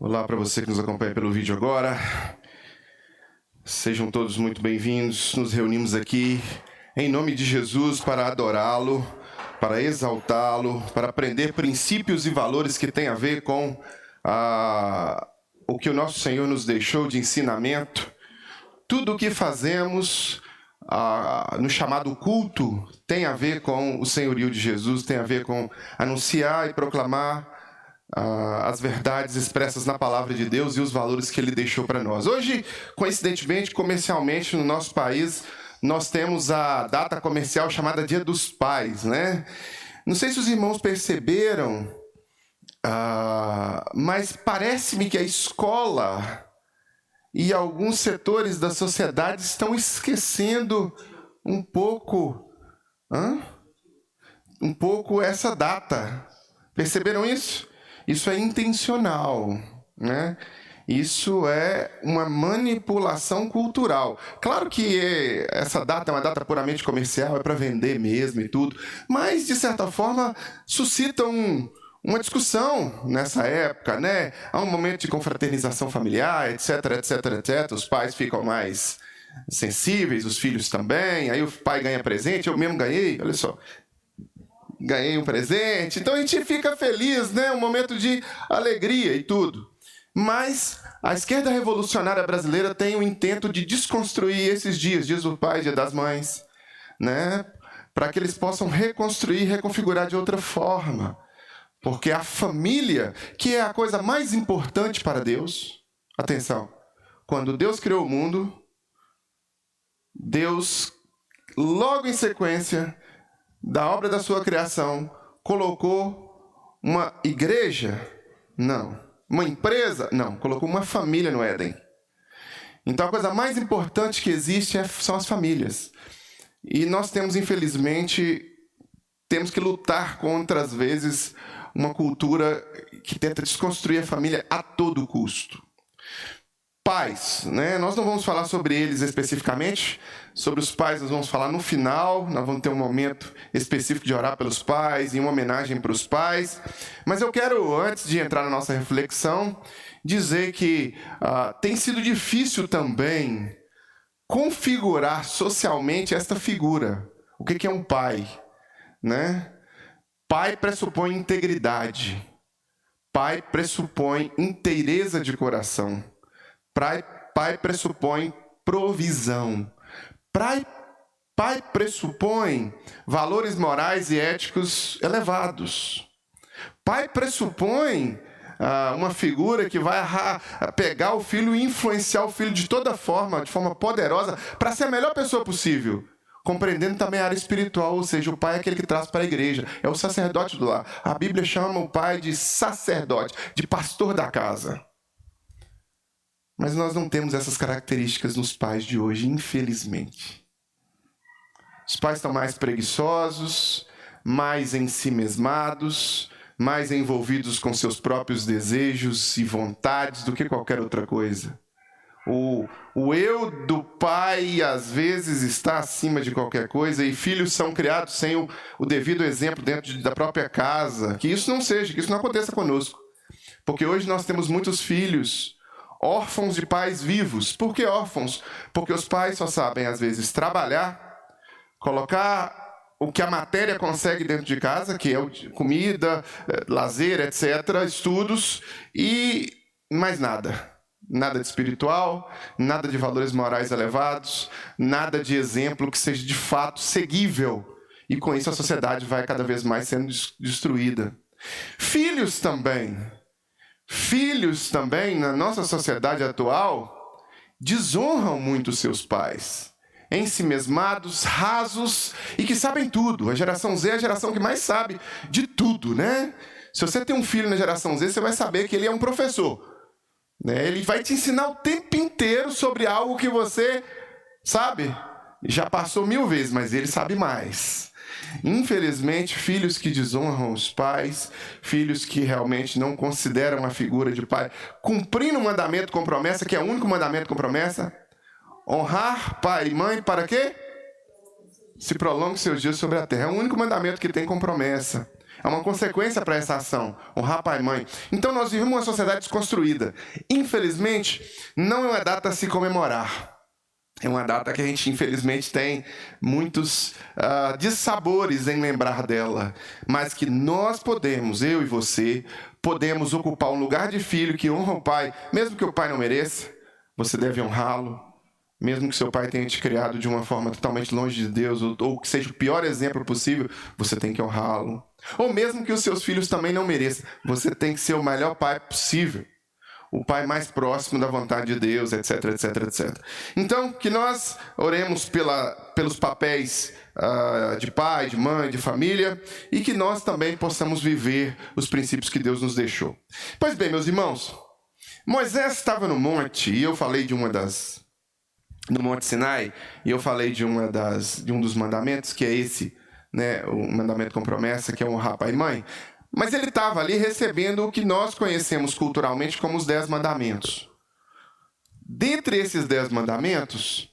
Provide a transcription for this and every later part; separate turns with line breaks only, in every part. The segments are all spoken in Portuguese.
Olá para você que nos acompanha pelo vídeo agora. Sejam todos muito bem-vindos. Nos reunimos aqui em nome de Jesus para adorá-lo, para exaltá-lo, para aprender princípios e valores que têm a ver com o que o nosso Senhor nos deixou de ensinamento. Tudo o que fazemos no chamado culto tem a ver com o senhorio de Jesus, tem a ver com anunciar e proclamar as verdades expressas na palavra de Deus e os valores que Ele deixou para nós. Hoje, coincidentemente, comercialmente, no nosso país, nós temos a data comercial chamada Dia dos Pais, né? Não sei se os irmãos perceberam, mas parece-me que a escola e alguns setores da sociedade estão esquecendo um pouco essa data. Perceberam isso? Isso é intencional, né? Isso é uma manipulação cultural. Claro que essa data é uma data puramente comercial, é para vender mesmo e tudo, mas, de certa forma, suscita uma discussão nessa época, né? Há um momento de confraternização familiar, etc, etc, etc. Os pais ficam mais sensíveis, os filhos também. Aí o pai ganha presente, eu mesmo ganhei, olha só. Ganhei um presente, então a gente fica feliz, né? Um momento de alegria e tudo. Mas a esquerda revolucionária brasileira tem o intento de desconstruir esses dias do pai, dia das mães, né? Para que eles possam reconstruir, reconfigurar de outra forma. Porque a família, que é a coisa mais importante para Deus, atenção, quando Deus criou o mundo, Deus, logo em sequência da obra da sua criação, colocou uma igreja? Não. Uma empresa? Não. Colocou uma família no Éden. Então, a coisa mais importante que existe são as famílias. E nós temos, infelizmente, que lutar contra, às vezes, uma cultura que tenta desconstruir a família a todo custo. Pais, né? Nós não vamos falar sobre eles especificamente. Sobre os pais nós vamos falar no final. Nós vamos ter um momento específico de orar pelos pais e uma homenagem para os pais. Mas eu quero, antes de entrar na nossa reflexão, dizer que tem sido difícil também configurar socialmente esta figura. O que é um pai, né? Pai pressupõe integridade. Pai pressupõe inteireza de coração. Pai pressupõe provisão. Pai pressupõe valores morais e éticos elevados. Pai pressupõe uma figura que vai pegar o filho e influenciar o filho de toda forma, de forma poderosa, para ser a melhor pessoa possível. Compreendendo também a área espiritual, ou seja, o pai é aquele que traz para a igreja, é o sacerdote do lar. A Bíblia chama o pai de sacerdote, de pastor da casa. Mas nós não temos essas características nos pais de hoje, infelizmente. Os pais estão mais preguiçosos, mais ensimesmados, mais envolvidos com seus próprios desejos e vontades do que qualquer outra coisa. O eu do pai, às vezes, está acima de qualquer coisa, e filhos são criados sem o devido exemplo dentro da própria casa. Que isso não aconteça conosco. Porque hoje nós temos muitos filhos órfãos de pais vivos. Por que órfãos? Porque os pais só sabem, às vezes, trabalhar, colocar o que a matéria consegue dentro de casa, que é comida, lazer, etc., estudos, e mais nada. Nada de espiritual, nada de valores morais elevados, nada de exemplo que seja de fato seguível. E com isso a sociedade vai cada vez mais sendo destruída. Filhos também, na nossa sociedade atual, desonram muito seus pais. Ensimesmados, rasos e que sabem tudo. A geração Z é a geração que mais sabe de tudo, né? Se você tem um filho na geração Z, você vai saber que ele é um professor. Né? Ele vai te ensinar o tempo inteiro sobre algo que você, sabe, já passou 1000 vezes, mas ele sabe mais. Infelizmente, filhos que desonram os pais, filhos que realmente não consideram a figura de pai, cumprindo o mandamento com promessa, que é o único mandamento com promessa, honrar pai e mãe para quê? Se prolongue seus dias sobre a terra. É o único mandamento que tem com promessa. Há uma consequência para essa ação, honrar pai e mãe. Então nós vivemos uma sociedade desconstruída. Infelizmente, não é uma data a se comemorar. É uma data que a gente, infelizmente, tem muitos dissabores em lembrar dela. Mas que nós podemos, eu e você, podemos ocupar um lugar de filho que honra o pai, mesmo que o pai não mereça, você deve honrá-lo. Mesmo que seu pai tenha te criado de uma forma totalmente longe de Deus, ou que seja o pior exemplo possível, você tem que honrá-lo. Ou mesmo que os seus filhos também não mereçam, você tem que ser o melhor pai possível. O pai mais próximo da vontade de Deus, etc, etc, etc. Então, que nós oremos pelos papéis de pai, de mãe, de família, e que nós também possamos viver os princípios que Deus nos deixou. Pois bem, meus irmãos, Moisés estava no monte, e eu falei no Monte Sinai, e eu falei de um dos mandamentos, que é esse, né, o mandamento com promessa, que é honrar pai e mãe. Mas ele estava ali recebendo o que nós conhecemos culturalmente como os 10 mandamentos. Dentre esses 10 mandamentos,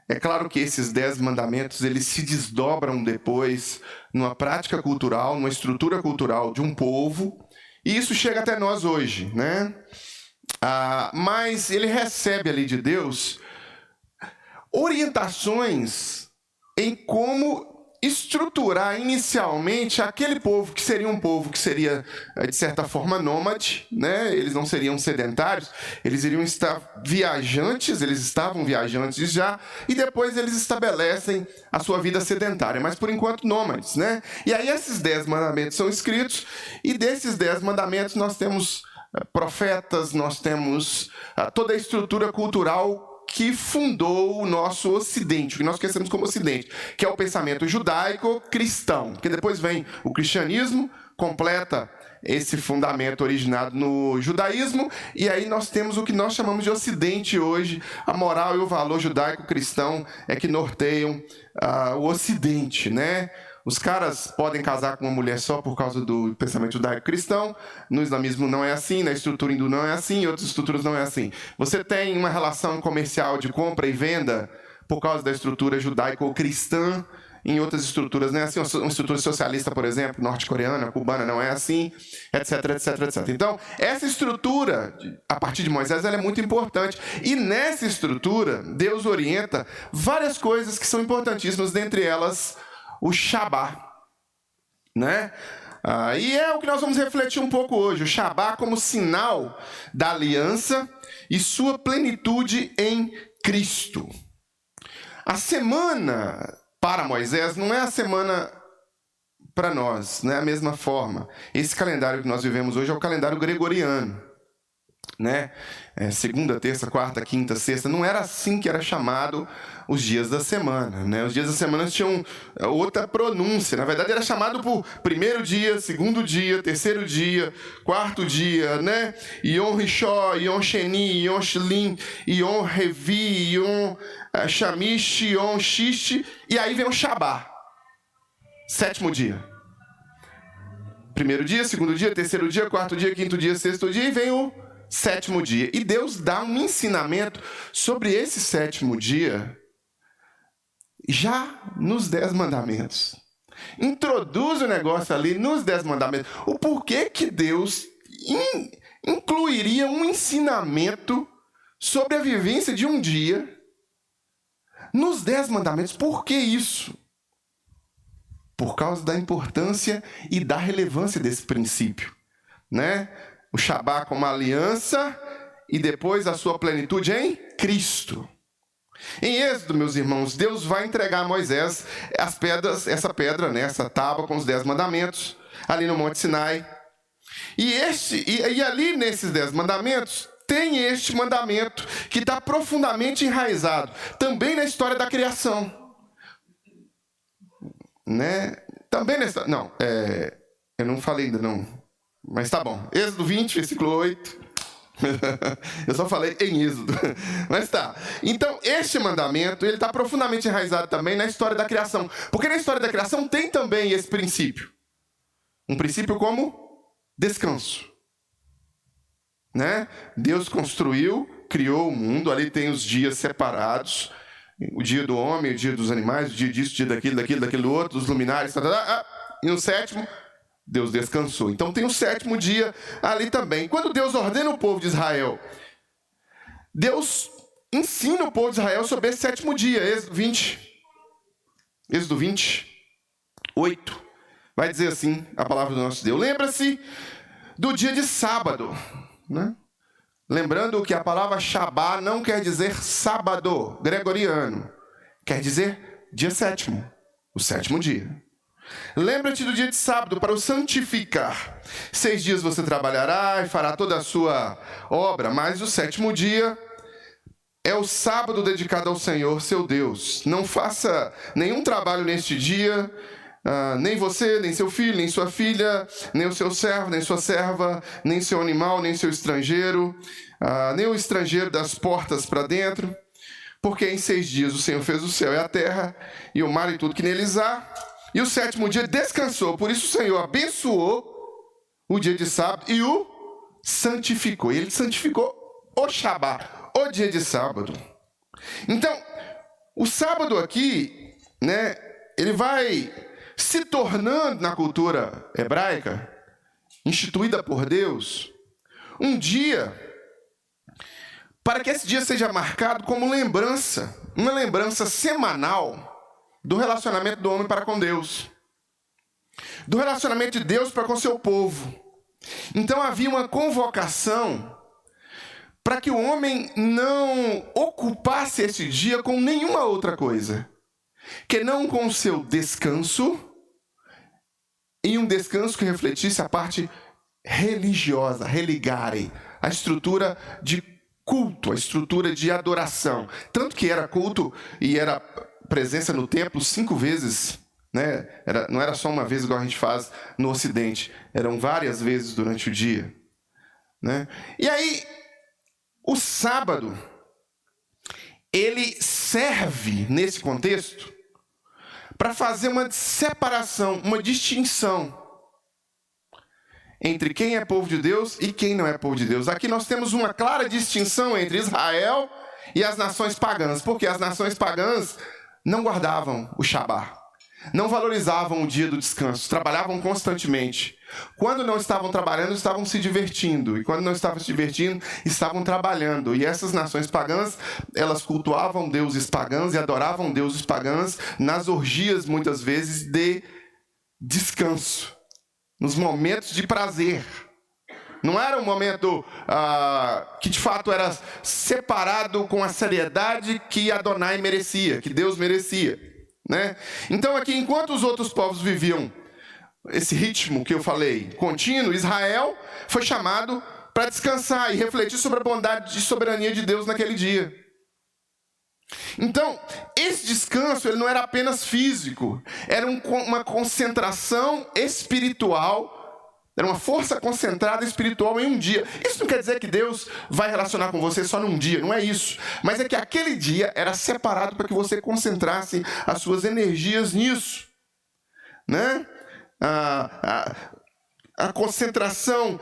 é claro que esses 10 mandamentos eles se desdobram depois numa prática cultural, numa estrutura cultural de um povo, e isso chega até nós hoje, né? Mas ele recebe ali de Deus orientações em como estruturar inicialmente aquele povo que seria um povo que seria, de certa forma, nômade, né? Eles não seriam sedentários, eles iriam estar viajantes, eles estavam viajantes já, e depois eles estabelecem a sua vida sedentária, mas por enquanto nômades, né? E aí esses 10 mandamentos são escritos, e desses 10 mandamentos nós temos profetas, nós temos toda a estrutura cultural que fundou o nosso Ocidente, o que nós conhecemos como Ocidente, que é o pensamento judaico-cristão, que depois vem o cristianismo, completa esse fundamento originado no judaísmo, e aí nós temos o que nós chamamos de Ocidente hoje. A moral e o valor judaico-cristão é que norteiam o Ocidente, né? Os caras podem casar com uma mulher só por causa do pensamento judaico-cristão. No islamismo não é assim, na estrutura hindu não é assim, em outras estruturas não é assim. Você tem uma relação comercial de compra e venda por causa da estrutura judaico-cristã. Em outras estruturas não é assim. Uma estrutura socialista, por exemplo, norte-coreana, cubana, não é assim, etc, etc, etc. Então, essa estrutura, a partir de Moisés, ela é muito importante. E nessa estrutura, Deus orienta várias coisas que são importantíssimas, dentre elas o Shabá, né? E é o que nós vamos refletir um pouco hoje. O Shabá como sinal da aliança e sua plenitude em Cristo. A semana para Moisés não é a semana para nós, não é a mesma forma. Esse calendário que nós vivemos hoje é o calendário gregoriano, né? Segunda, terça, quarta, quinta, sexta, não era assim que era chamado os dias da semana, né? Os dias da semana tinham outra pronúncia. Na verdade, era chamado por primeiro dia, segundo dia, terceiro dia, quarto dia, né? Yom Rishon, Yom Sheni, Yom Shlim, Yom Revi, Yom Shamish, Yom Shish, e aí vem o Shabá, sétimo dia. Primeiro dia, segundo dia, terceiro dia, quarto dia, quinto dia, sexto dia, e vem o sétimo dia. E Deus dá um ensinamento sobre esse sétimo dia já nos 10 mandamentos. Introduz o negócio ali nos 10 mandamentos. O porquê que Deus incluiria um ensinamento sobre a vivência de um dia nos 10 mandamentos. Por que isso? Por causa da importância e da relevância desse princípio, né? O Shabá como aliança e depois a sua plenitude em Cristo. Em Êxodo, meus irmãos, Deus vai entregar a Moisés as pedras, essa pedra, né, essa tábua com os 10 mandamentos, ali no Monte Sinai. E ali nesses 10 mandamentos, tem este mandamento que está profundamente enraizado, também na história da criação. Né? Também nessa... Não, eu não falei ainda não, mas tá bom. Êxodo 20, versículo 8... Eu só falei em Êxodo, mas tá. Então, este mandamento, ele está profundamente enraizado também na história da criação. Porque na história da criação tem também esse princípio. Um princípio como descanso. Né? Deus construiu, criou o mundo, ali tem os dias separados. O dia do homem, o dia dos animais, o dia disso, o dia daquilo outro, os luminares, e no sétimo, Deus descansou. Então tem o sétimo dia ali também. Quando Deus ordena o povo de Israel, Deus ensina o povo de Israel sobre esse sétimo dia. Êxodo 28. Vai dizer assim a palavra do nosso Deus. Lembra-se do dia de sábado, né? Lembrando que a palavra Shabá não quer dizer sábado gregoriano. Quer dizer dia sétimo, o sétimo dia. Lembra-te do dia de sábado para o santificar. 6 dias você trabalhará e fará toda a sua obra, mas o sétimo dia é o sábado dedicado ao Senhor, seu Deus. Não faça nenhum trabalho neste dia, nem você, nem seu filho, nem sua filha, nem o seu servo, nem sua serva, nem seu animal, nem seu estrangeiro, nem o estrangeiro das portas para dentro, porque em 6 dias o Senhor fez o céu e a terra, e o mar e tudo que neles há, e o sétimo dia descansou. Por isso o Senhor abençoou o dia de sábado e o santificou. E ele santificou o Shabá, o dia de sábado. Então, o sábado aqui, né, ele vai se tornando na cultura hebraica, instituída por Deus, um dia para que esse dia seja marcado como lembrança, uma lembrança semanal do relacionamento do homem para com Deus, do relacionamento de Deus para com seu povo. Então havia uma convocação para que o homem não ocupasse esse dia com nenhuma outra coisa, que não com o seu descanso, e um descanso que refletisse a parte religiosa, religare, a estrutura de culto, a estrutura de adoração. Tanto que era culto e era presença no templo 5 vezes, né? Não era só uma vez igual a gente faz no Ocidente, eram várias vezes durante o dia, né? E aí, o sábado, ele serve, nesse contexto, para fazer uma separação, uma distinção entre quem é povo de Deus e quem não é povo de Deus. Aqui nós temos uma clara distinção entre Israel e as nações pagãs, porque as nações pagãs não guardavam o Shabá, não valorizavam o dia do descanso, trabalhavam constantemente. Quando não estavam trabalhando, estavam se divertindo, e quando não estavam se divertindo, estavam trabalhando. E essas nações pagãs, elas cultuavam deuses pagãos e adoravam deuses pagãos nas orgias, muitas vezes, de descanso, nos momentos de prazer. Não era um momento que de fato era separado com a seriedade que Adonai merecia, que Deus merecia, né? Então aqui, enquanto os outros povos viviam esse ritmo que eu falei, contínuo, Israel foi chamado para descansar e refletir sobre a bondade e soberania de Deus naquele dia. Então, esse descanso ele não era apenas físico, era uma concentração espiritual. Era uma força concentrada espiritual em um dia. Isso não quer dizer que Deus vai relacionar com você só num dia, não é isso. Mas é que aquele dia era separado para que você concentrasse as suas energias nisso, né? A concentração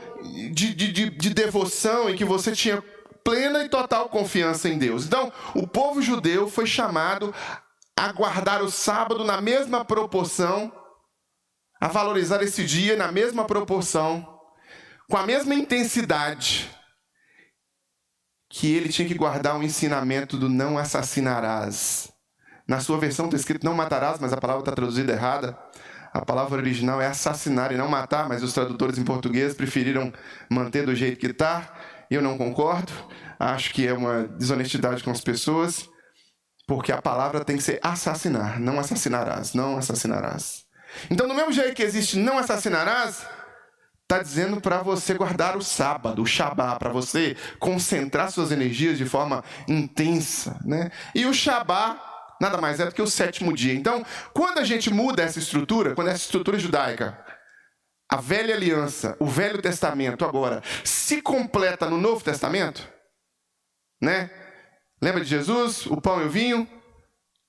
de devoção em que você tinha plena e total confiança em Deus. Então, o povo judeu foi chamado a guardar o sábado na mesma proporção, a valorizar esse dia na mesma proporção, com a mesma intensidade que ele tinha que guardar o ensinamento do não assassinarás. Na sua versão está escrito não matarás, mas a palavra está traduzida errada. A palavra original é assassinar e não matar, mas os tradutores em português preferiram manter do jeito que está. Eu não concordo, acho que é uma desonestidade com as pessoas, porque a palavra tem que ser assassinar, não assassinarás, não assassinarás. Então, do mesmo jeito que existe não assassinarás, está dizendo para você guardar o sábado, o Shabá, para você concentrar suas energias de forma intensa, né? E o Shabá nada mais é do que o sétimo dia. Então, quando a gente muda essa estrutura, quando essa estrutura judaica, a velha aliança, o Velho Testamento agora, se completa no Novo Testamento, né? Lembra de Jesus, o pão e o vinho?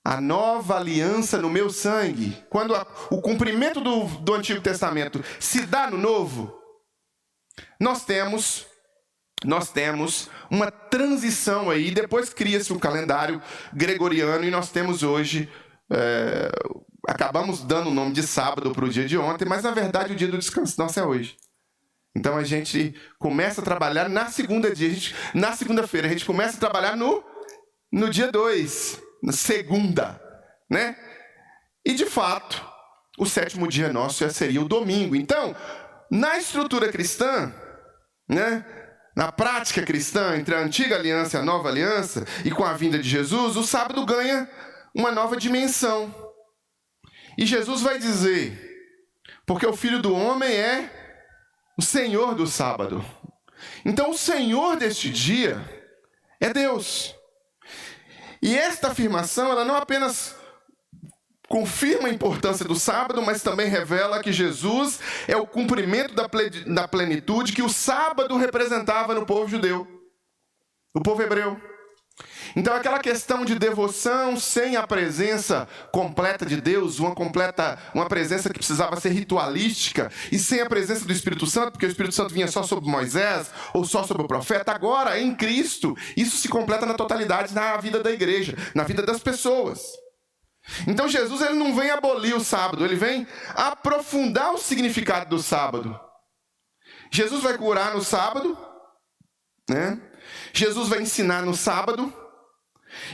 A nova aliança no meu sangue. Quando o cumprimento do Antigo Testamento se dá no Novo, nós temos uma transição aí. Depois cria-se um calendário gregoriano e nós temos hoje acabamos dando o nome de sábado para o dia de ontem, mas na verdade o dia do descanso nosso é hoje. Então a gente começa a trabalhar na segunda-feira, a gente começa a trabalhar no dia 2, na segunda, né? E de fato, o 7º dia nosso seria o domingo. Então, na estrutura cristã, né? Na prática cristã, entre a antiga aliança e a nova aliança, e com a vinda de Jesus, o sábado ganha uma nova dimensão. E Jesus vai dizer, porque o Filho do Homem é o Senhor do sábado. Então, o Senhor deste dia é Deus. E esta afirmação, ela não apenas confirma a importância do sábado, mas também revela que Jesus é o cumprimento da plenitude que o sábado representava no povo judeu, no povo hebreu. Então, aquela questão de devoção sem a presença completa de Deus, uma presença que precisava ser ritualística, e sem a presença do Espírito Santo, porque o Espírito Santo vinha só sobre Moisés, ou só sobre o profeta, agora, em Cristo, isso se completa na totalidade na vida da igreja, na vida das pessoas. Então Jesus ele não vem abolir o sábado, ele vem aprofundar o significado do sábado. Jesus vai curar no sábado, né? Jesus vai ensinar no sábado,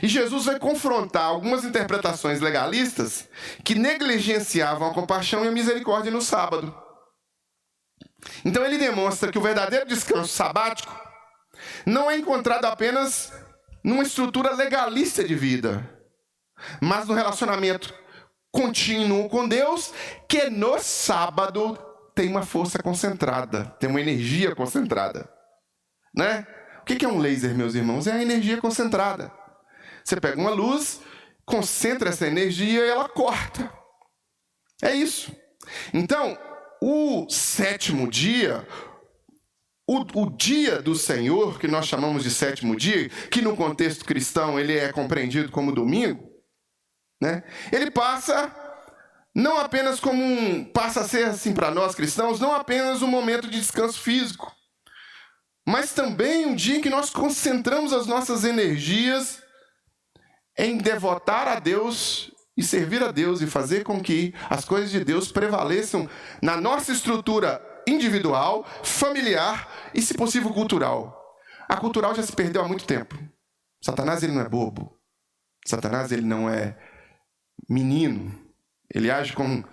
e Jesus vai confrontar algumas interpretações legalistas que negligenciavam a compaixão e a misericórdia no sábado. Então ele demonstra que o verdadeiro descanso sabático não é encontrado apenas numa estrutura legalista de vida, mas no relacionamento contínuo com Deus, que no sábado tem uma força concentrada, tem uma energia concentrada, né? O que é um laser, meus irmãos? É a energia concentrada. Você pega uma luz, concentra essa energia e ela corta. É isso. Então, o 7º dia, o dia do Senhor, que nós chamamos de 7º dia, que no contexto cristão ele é compreendido como domingo, né? Ele passa não apenas passa a ser assim para nós cristãos, não apenas um momento de descanso físico, mas também um dia em que nós concentramos as nossas energias em devotar a Deus e servir a Deus e fazer com que as coisas de Deus prevaleçam na nossa estrutura individual, familiar e, se possível, cultural. A cultural já se perdeu há muito tempo. Satanás ele não é bobo. Satanás ele não é menino, ele age com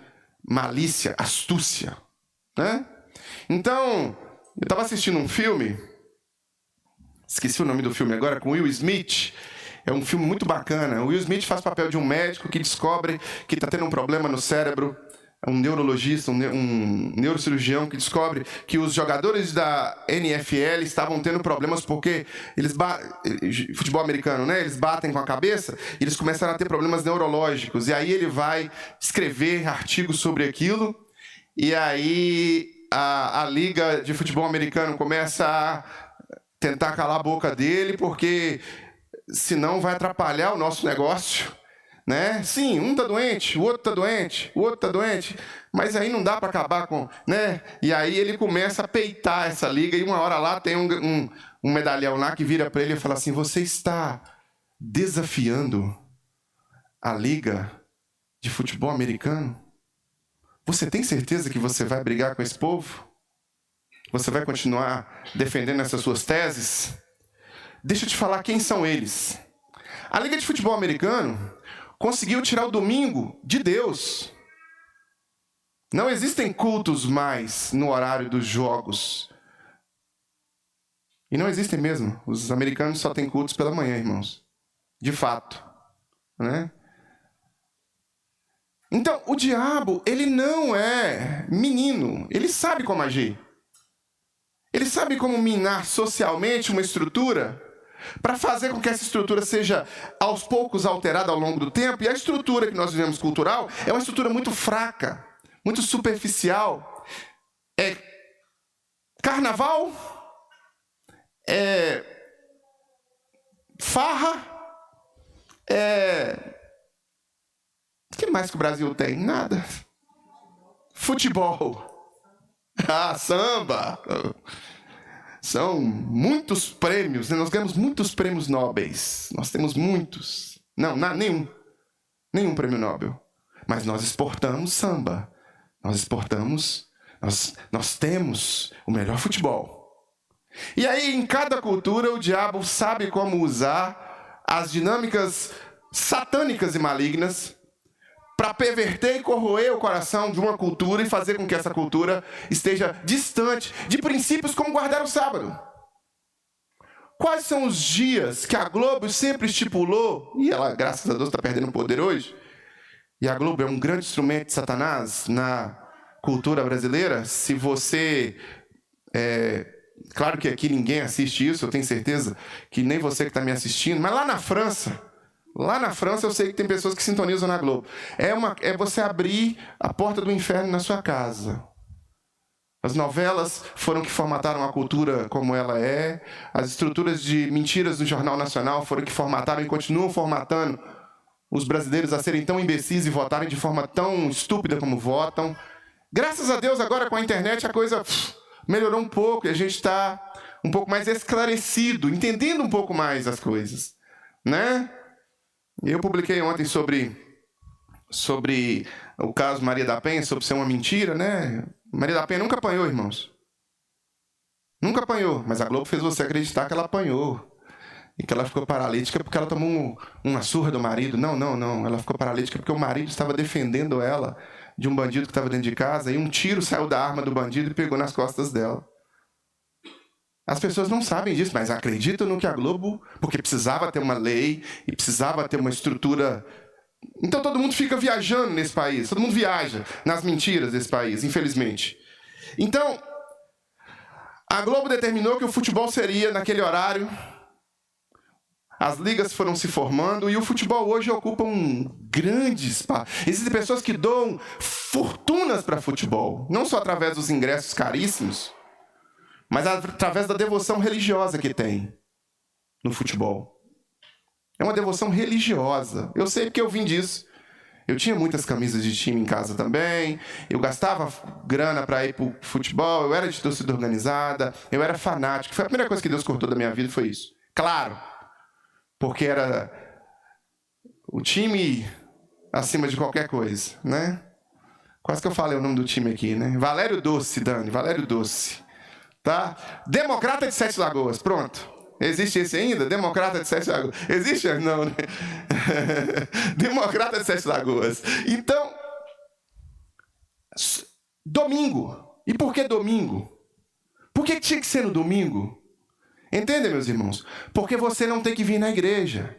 malícia, astúcia, né? Então, eu estava assistindo um filme, esqueci o nome do filme agora, com Will Smith. É um filme muito bacana. O Will Smith faz papel de um médico que descobre que está tendo um problema no cérebro, um neurologista, um neurocirurgião que descobre que os jogadores da NFL estavam tendo problemas porque futebol americano, né? Eles batem com a cabeça e eles começaram a ter problemas neurológicos. E aí ele vai escrever artigos sobre aquilo. E aí a liga de futebol americano começa a tentar calar a boca dele, porque senão vai atrapalhar o nosso negócio. Né? Sim, um tá doente, o outro tá doente, o outro tá doente, mas aí não dá para acabar com, né? E aí ele começa a peitar essa liga e uma hora lá tem um medalhão lá que vira para ele e fala assim: você está desafiando a liga de futebol americano? Você tem certeza que você vai brigar com esse povo? Você vai continuar defendendo essas suas teses? Deixa eu te falar quem são eles. A liga de futebol americano conseguiu tirar o domingo de Deus. Não existem cultos mais no horário dos jogos. E não existem mesmo. Os americanos só têm cultos pela manhã, irmãos. De fato. Né? Então, o diabo, ele não é menino. Ele sabe como agir. Ele sabe como minar socialmente uma estrutura para fazer com que essa estrutura seja, aos poucos, alterada ao longo do tempo. E a estrutura que nós vivemos cultural é uma estrutura muito fraca, muito superficial. É carnaval, é farra, o que mais que o Brasil tem? Nada. Futebol. Samba. São muitos prêmios, né? Nós ganhamos muitos prêmios nobres. Nós temos muitos. Não, nenhum. Nenhum prêmio Nobel. mas nós exportamos samba. Nós temos o melhor futebol. E aí, em cada cultura, o diabo sabe como usar as dinâmicas satânicas e malignas para perverter e corroer o coração de uma cultura e fazer com que essa cultura esteja distante de princípios como guardar o sábado. Quais são os dias que a Globo sempre estipulou, e ela, graças a Deus, está perdendo poder hoje, e a Globo é um grande instrumento de Satanás na cultura brasileira? Se você... Claro que aqui ninguém assiste isso, eu tenho certeza que nem você que está me assistindo, mas lá na França eu sei que tem pessoas que sintonizam na Globo. É você abrir a porta do inferno na sua casa. As novelas foram que formataram a cultura como ela é. As estruturas de mentiras do Jornal Nacional foram que formataram e continuam formatando os brasileiros a serem tão imbecis e votarem de forma tão estúpida como votam. Graças a Deus, agora com a internet, a coisa melhorou um pouco e a gente está um pouco mais esclarecido, entendendo um pouco mais as coisas, né? Eu publiquei ontem sobre o caso Maria da Penha, sobre ser uma mentira, né? Maria da Penha nunca apanhou, irmãos. Nunca apanhou, mas a Globo fez você acreditar que ela apanhou. E que ela ficou paralítica porque ela tomou uma surra do marido. Não. Ela ficou paralítica porque o marido estava defendendo ela de um bandido que estava dentro de casa e um tiro saiu da arma do bandido e pegou nas costas dela. As pessoas não sabem disso, mas acreditam no que a Globo... Porque precisava ter uma lei e precisava ter uma estrutura... Então todo mundo fica viajando nesse país. Todo mundo viaja nas mentiras desse país, infelizmente. Então, a Globo determinou que o futebol seria naquele horário. As ligas foram se formando e o futebol hoje ocupa um grande espaço. Existem pessoas que doam fortunas para futebol. Não só através dos ingressos caríssimos, mas através da devoção religiosa que tem no futebol. É uma devoção religiosa. Eu sei porque eu vim disso. Eu tinha muitas camisas de time em casa também. Eu gastava grana para ir pro futebol. Eu era de torcida organizada. Eu era fanático. Foi a primeira coisa que Deus cortou da minha vida, foi isso. Claro, porque era o time acima de qualquer coisa, né? Quase que eu falei o nome do time aqui, né? Valério Doce, Dani. Valério Doce. Tá? Democrata de Sete Lagoas. Pronto. Existe esse ainda? Democrata de Sete Lagoas. Existe? Não, né? Democrata de Sete Lagoas. Então, domingo. E por que domingo? Por que tinha que ser no domingo? Entendem, meus irmãos? Porque você não tem que vir na igreja.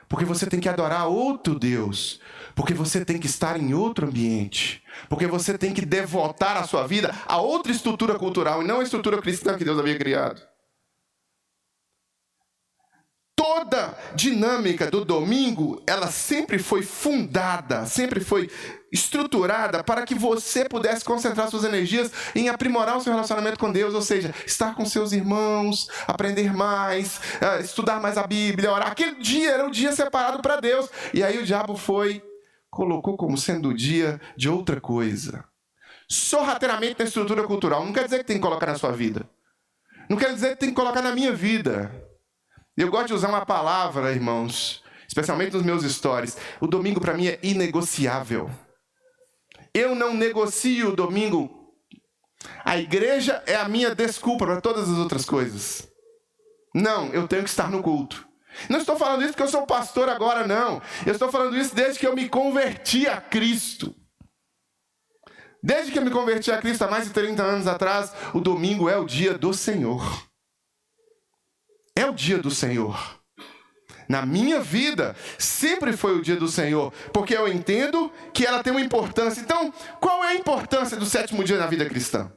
Porque você tem que adorar outro Deus. Porque você tem que estar em outro ambiente. Porque você tem que devotar a sua vida a outra estrutura cultural e não a estrutura cristã que Deus havia criado. Toda dinâmica do domingo, ela sempre foi fundada, sempre foi estruturada para que você pudesse concentrar suas energias em aprimorar o seu relacionamento com Deus, ou seja, estar com seus irmãos, aprender mais, estudar mais a Bíblia, orar. Aquele dia era um dia separado para Deus. E aí o diabo colocou como sendo o dia de outra coisa. Sorrateiramente na estrutura cultural. Não quer dizer que tem que colocar na sua vida. Não quer dizer que tem que colocar na minha vida. Eu gosto de usar uma palavra, irmãos, especialmente nos meus stories. O domingo para mim é inegociável. Eu não negocio o domingo. A igreja é a minha desculpa para todas as outras coisas. Não, eu tenho que estar no culto. Não estou falando isso porque eu sou pastor agora, não. Eu estou falando isso desde que eu me converti a Cristo. Desde que eu me converti a Cristo há mais de 30 anos atrás, o domingo é o dia do Senhor. É o dia do Senhor. Na minha vida, sempre foi o dia do Senhor, porque eu entendo que ela tem uma importância. Então, qual é a importância do sétimo dia na vida cristã?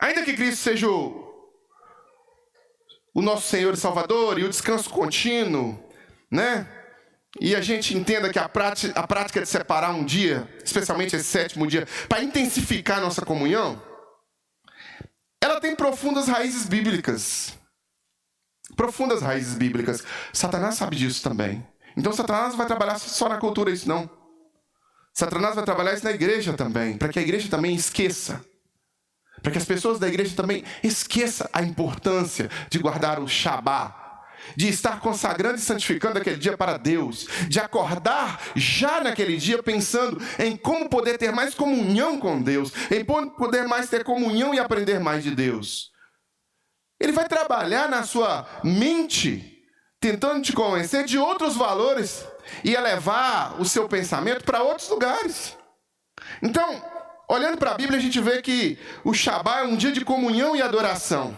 Ainda que Cristo seja o nosso Senhor e Salvador e o descanso contínuo, né? E a gente entenda que a prática de separar um dia, especialmente esse sétimo dia, para intensificar a nossa comunhão, ela tem profundas raízes bíblicas. Profundas raízes bíblicas. Satanás sabe disso também. Então Satanás não vai trabalhar só na cultura isso, não. Satanás vai trabalhar isso na igreja também, para que a igreja também esqueça. Para que as pessoas da igreja também esqueçam a importância de guardar o Shabá. de estar consagrando e santificando aquele dia para Deus, de acordar já naquele dia pensando em como poder ter mais comunhão com Deus, em como poder mais ter comunhão e aprender mais de Deus. Ele vai trabalhar na sua mente, tentando te convencer de outros valores e elevar o seu pensamento para outros lugares. Então, olhando para a Bíblia, a gente vê que o Shabá é um dia de comunhão e adoração.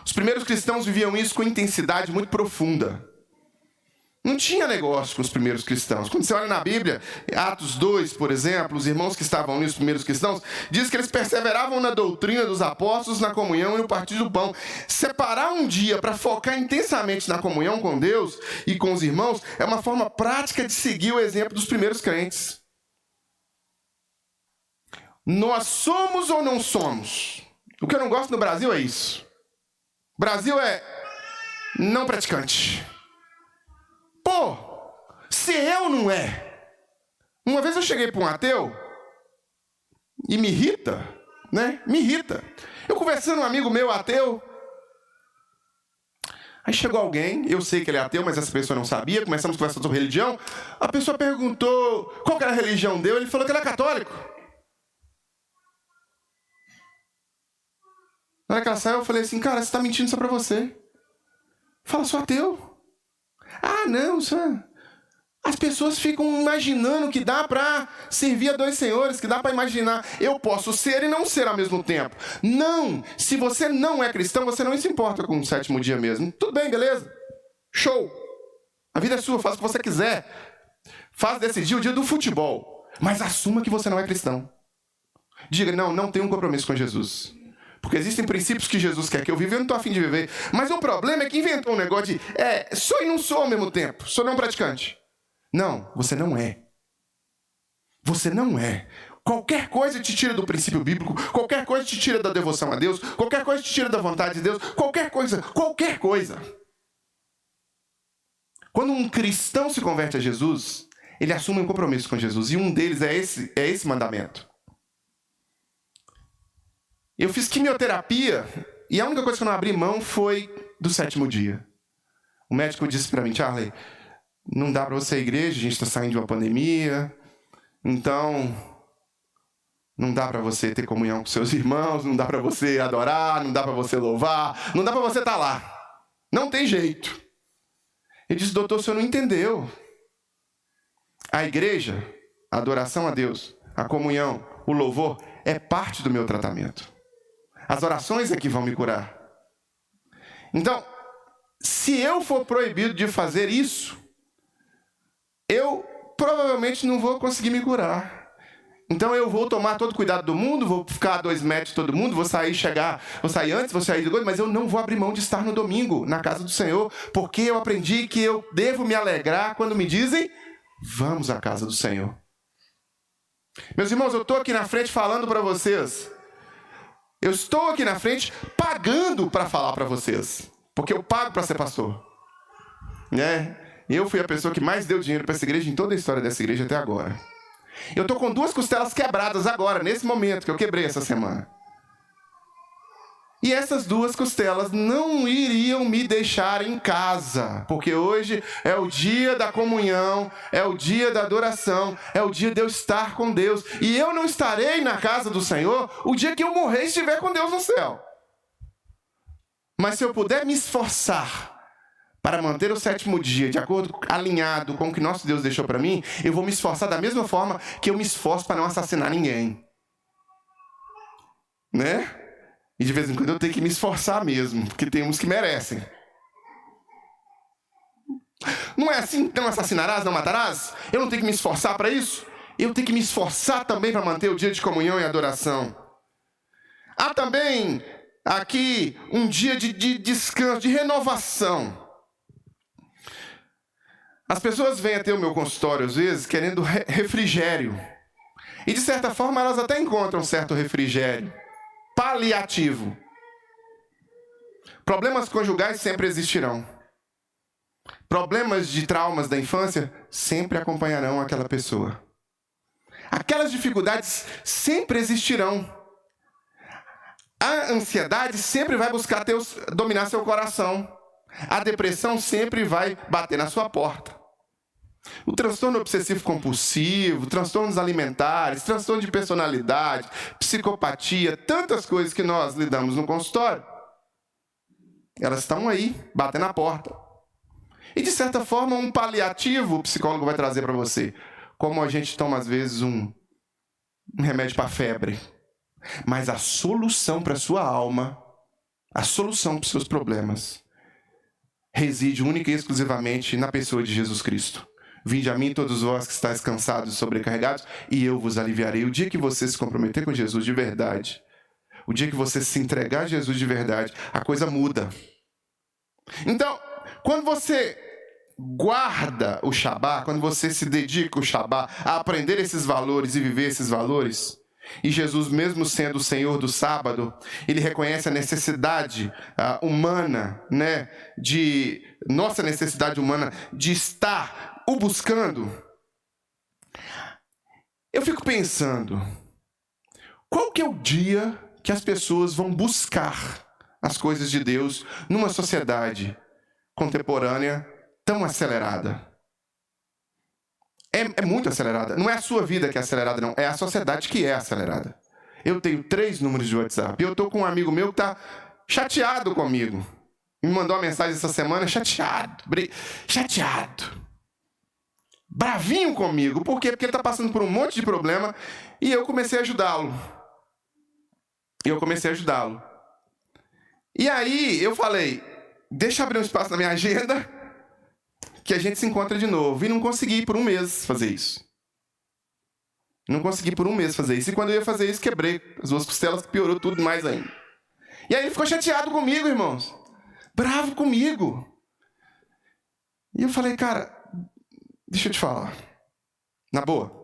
Os primeiros cristãos viviam isso com intensidade muito profunda. Não tinha negócio com os primeiros cristãos. Quando você olha na Bíblia, Atos 2, por exemplo, os irmãos que estavam ali, os primeiros cristãos, diz que eles perseveravam na doutrina dos apóstolos, na comunhão e no partir do pão. Separar um dia para focar intensamente na comunhão com Deus e com os irmãos é uma forma prática de seguir o exemplo dos primeiros crentes. Nós somos ou não somos? O que eu não gosto no Brasil é isso. Brasil é não praticante. Pô, se eu não é. Uma vez eu cheguei para um ateu e me irrita, né? Me irrita. Eu conversando com um amigo meu ateu. Aí chegou alguém, eu sei que ele é ateu, mas essa pessoa não sabia. Começamos a conversar sobre religião. A pessoa perguntou qual que era a religião dele. Ele falou que era católico. Na hora que ela saiu, eu falei assim, cara, você está mentindo só para você. Fala, sou ateu. Ah, não, senhor. As pessoas ficam imaginando que dá para servir a dois senhores, que dá para imaginar. Eu posso ser e não ser ao mesmo tempo. Não, se você não é cristão, você não se importa com o sétimo dia mesmo. Tudo bem, beleza? Show. A vida é sua, faz o que você quiser. Faz desse dia o dia do futebol. Mas assuma que você não é cristão. Diga, não tenho um compromisso com Jesus. Porque existem princípios que Jesus quer que eu viva e eu não estou a fim de viver. Mas o problema é que inventou um negócio de sou e não sou ao mesmo tempo. Sou não praticante. Não, você não é. Você não é. Qualquer coisa te tira do princípio bíblico, qualquer coisa te tira da devoção a Deus, qualquer coisa te tira da vontade de Deus, qualquer coisa. Quando um cristão se converte a Jesus, ele assume um compromisso com Jesus. E um deles é esse mandamento. Eu fiz quimioterapia e a única coisa que eu não abri mão foi do sétimo dia. O médico disse para mim, Charlie, não dá para você ir à igreja, a gente está saindo de uma pandemia, então não dá para você ter comunhão com seus irmãos, não dá para você adorar, não dá para você louvar, não dá para você estar lá. Não tem jeito. Ele disse, doutor, o senhor não entendeu. A igreja, a adoração a Deus, a comunhão, o louvor, é parte do meu tratamento. As orações é que vão me curar. Então, se eu for proibido de fazer isso, eu provavelmente não vou conseguir me curar. Então eu vou tomar todo o cuidado do mundo, vou ficar a 2 metros de todo mundo, vou sair antes, vou sair depois, mas eu não vou abrir mão de estar no domingo, na casa do Senhor, porque eu aprendi que eu devo me alegrar quando me dizem, vamos à casa do Senhor. Meus irmãos, eu estou aqui na frente falando para vocês. Eu estou aqui na frente pagando para falar para vocês. Porque eu pago para ser pastor. Eu fui a pessoa que mais deu dinheiro para essa igreja em toda a história dessa igreja até agora. Eu estou com 2 costelas quebradas agora, nesse momento, que eu quebrei essa semana. E essas 2 costelas não iriam me deixar em casa, porque hoje é o dia da comunhão, é o dia da adoração, é o dia de eu estar com Deus. E eu não estarei na casa do Senhor o dia que eu morrer e estiver com Deus no céu. Mas se eu puder me esforçar para manter o sétimo dia de acordo, alinhado com o que nosso Deus deixou para mim, eu vou me esforçar da mesma forma que eu me esforço para não assassinar ninguém. Né? E de vez em quando eu tenho que me esforçar mesmo, porque tem uns que merecem. Não é assim, não assassinarás, não matarás? Eu não tenho que me esforçar para isso? Eu tenho que me esforçar também para manter o dia de comunhão e adoração. Há também aqui um dia de descanso, de renovação. As pessoas vêm até o meu consultório, às vezes, querendo refrigério. E, de certa forma, elas até encontram certo refrigério paliativo. Problemas conjugais sempre existirão. Problemas de traumas da infância sempre acompanharão aquela pessoa. Aquelas dificuldades sempre existirão. A ansiedade sempre vai buscar dominar seu coração. A depressão sempre vai bater na sua porta. O transtorno obsessivo compulsivo, transtornos alimentares, transtorno de personalidade, psicopatia, tantas coisas que nós lidamos no consultório, elas estão aí, batendo na porta. E, de certa forma, um paliativo o psicólogo vai trazer para você. Como a gente toma, às vezes, um remédio para febre. Mas a solução para a sua alma, a solução para os seus problemas, reside única e exclusivamente na pessoa de Jesus Cristo. Vinde a mim todos vós que estáis cansados e sobrecarregados, e eu vos aliviarei. O dia que você se comprometer com Jesus de verdade, o dia que você se entregar a Jesus de verdade, a coisa muda. Então, quando você guarda o Shabá, quando você se dedica ao Shabá, a aprender esses valores e viver esses valores, e Jesus, mesmo sendo o Senhor do sábado, ele reconhece a necessidade humana, né, nossa necessidade humana de estar o buscando. Eu fico pensando, qual que é o dia que as pessoas vão buscar as coisas de Deus numa sociedade contemporânea tão acelerada? É muito acelerada. Não é a sua vida que é acelerada, não. É a sociedade que é acelerada. Eu tenho 3 números de WhatsApp. Eu estou com um amigo meu que está chateado comigo. Me mandou uma mensagem essa semana, chateado. Bravinho comigo. Por quê? Porque ele está passando por um monte de problema e eu comecei a ajudá-lo. E aí eu falei, deixa eu abrir um espaço na minha agenda que a gente se encontra de novo. E não consegui por um mês fazer isso. E quando eu ia fazer isso, quebrei as 2 costelas, piorou tudo mais ainda. E aí ele ficou chateado comigo, irmãos. Bravo comigo. E eu falei, cara, deixa eu te falar. Na boa.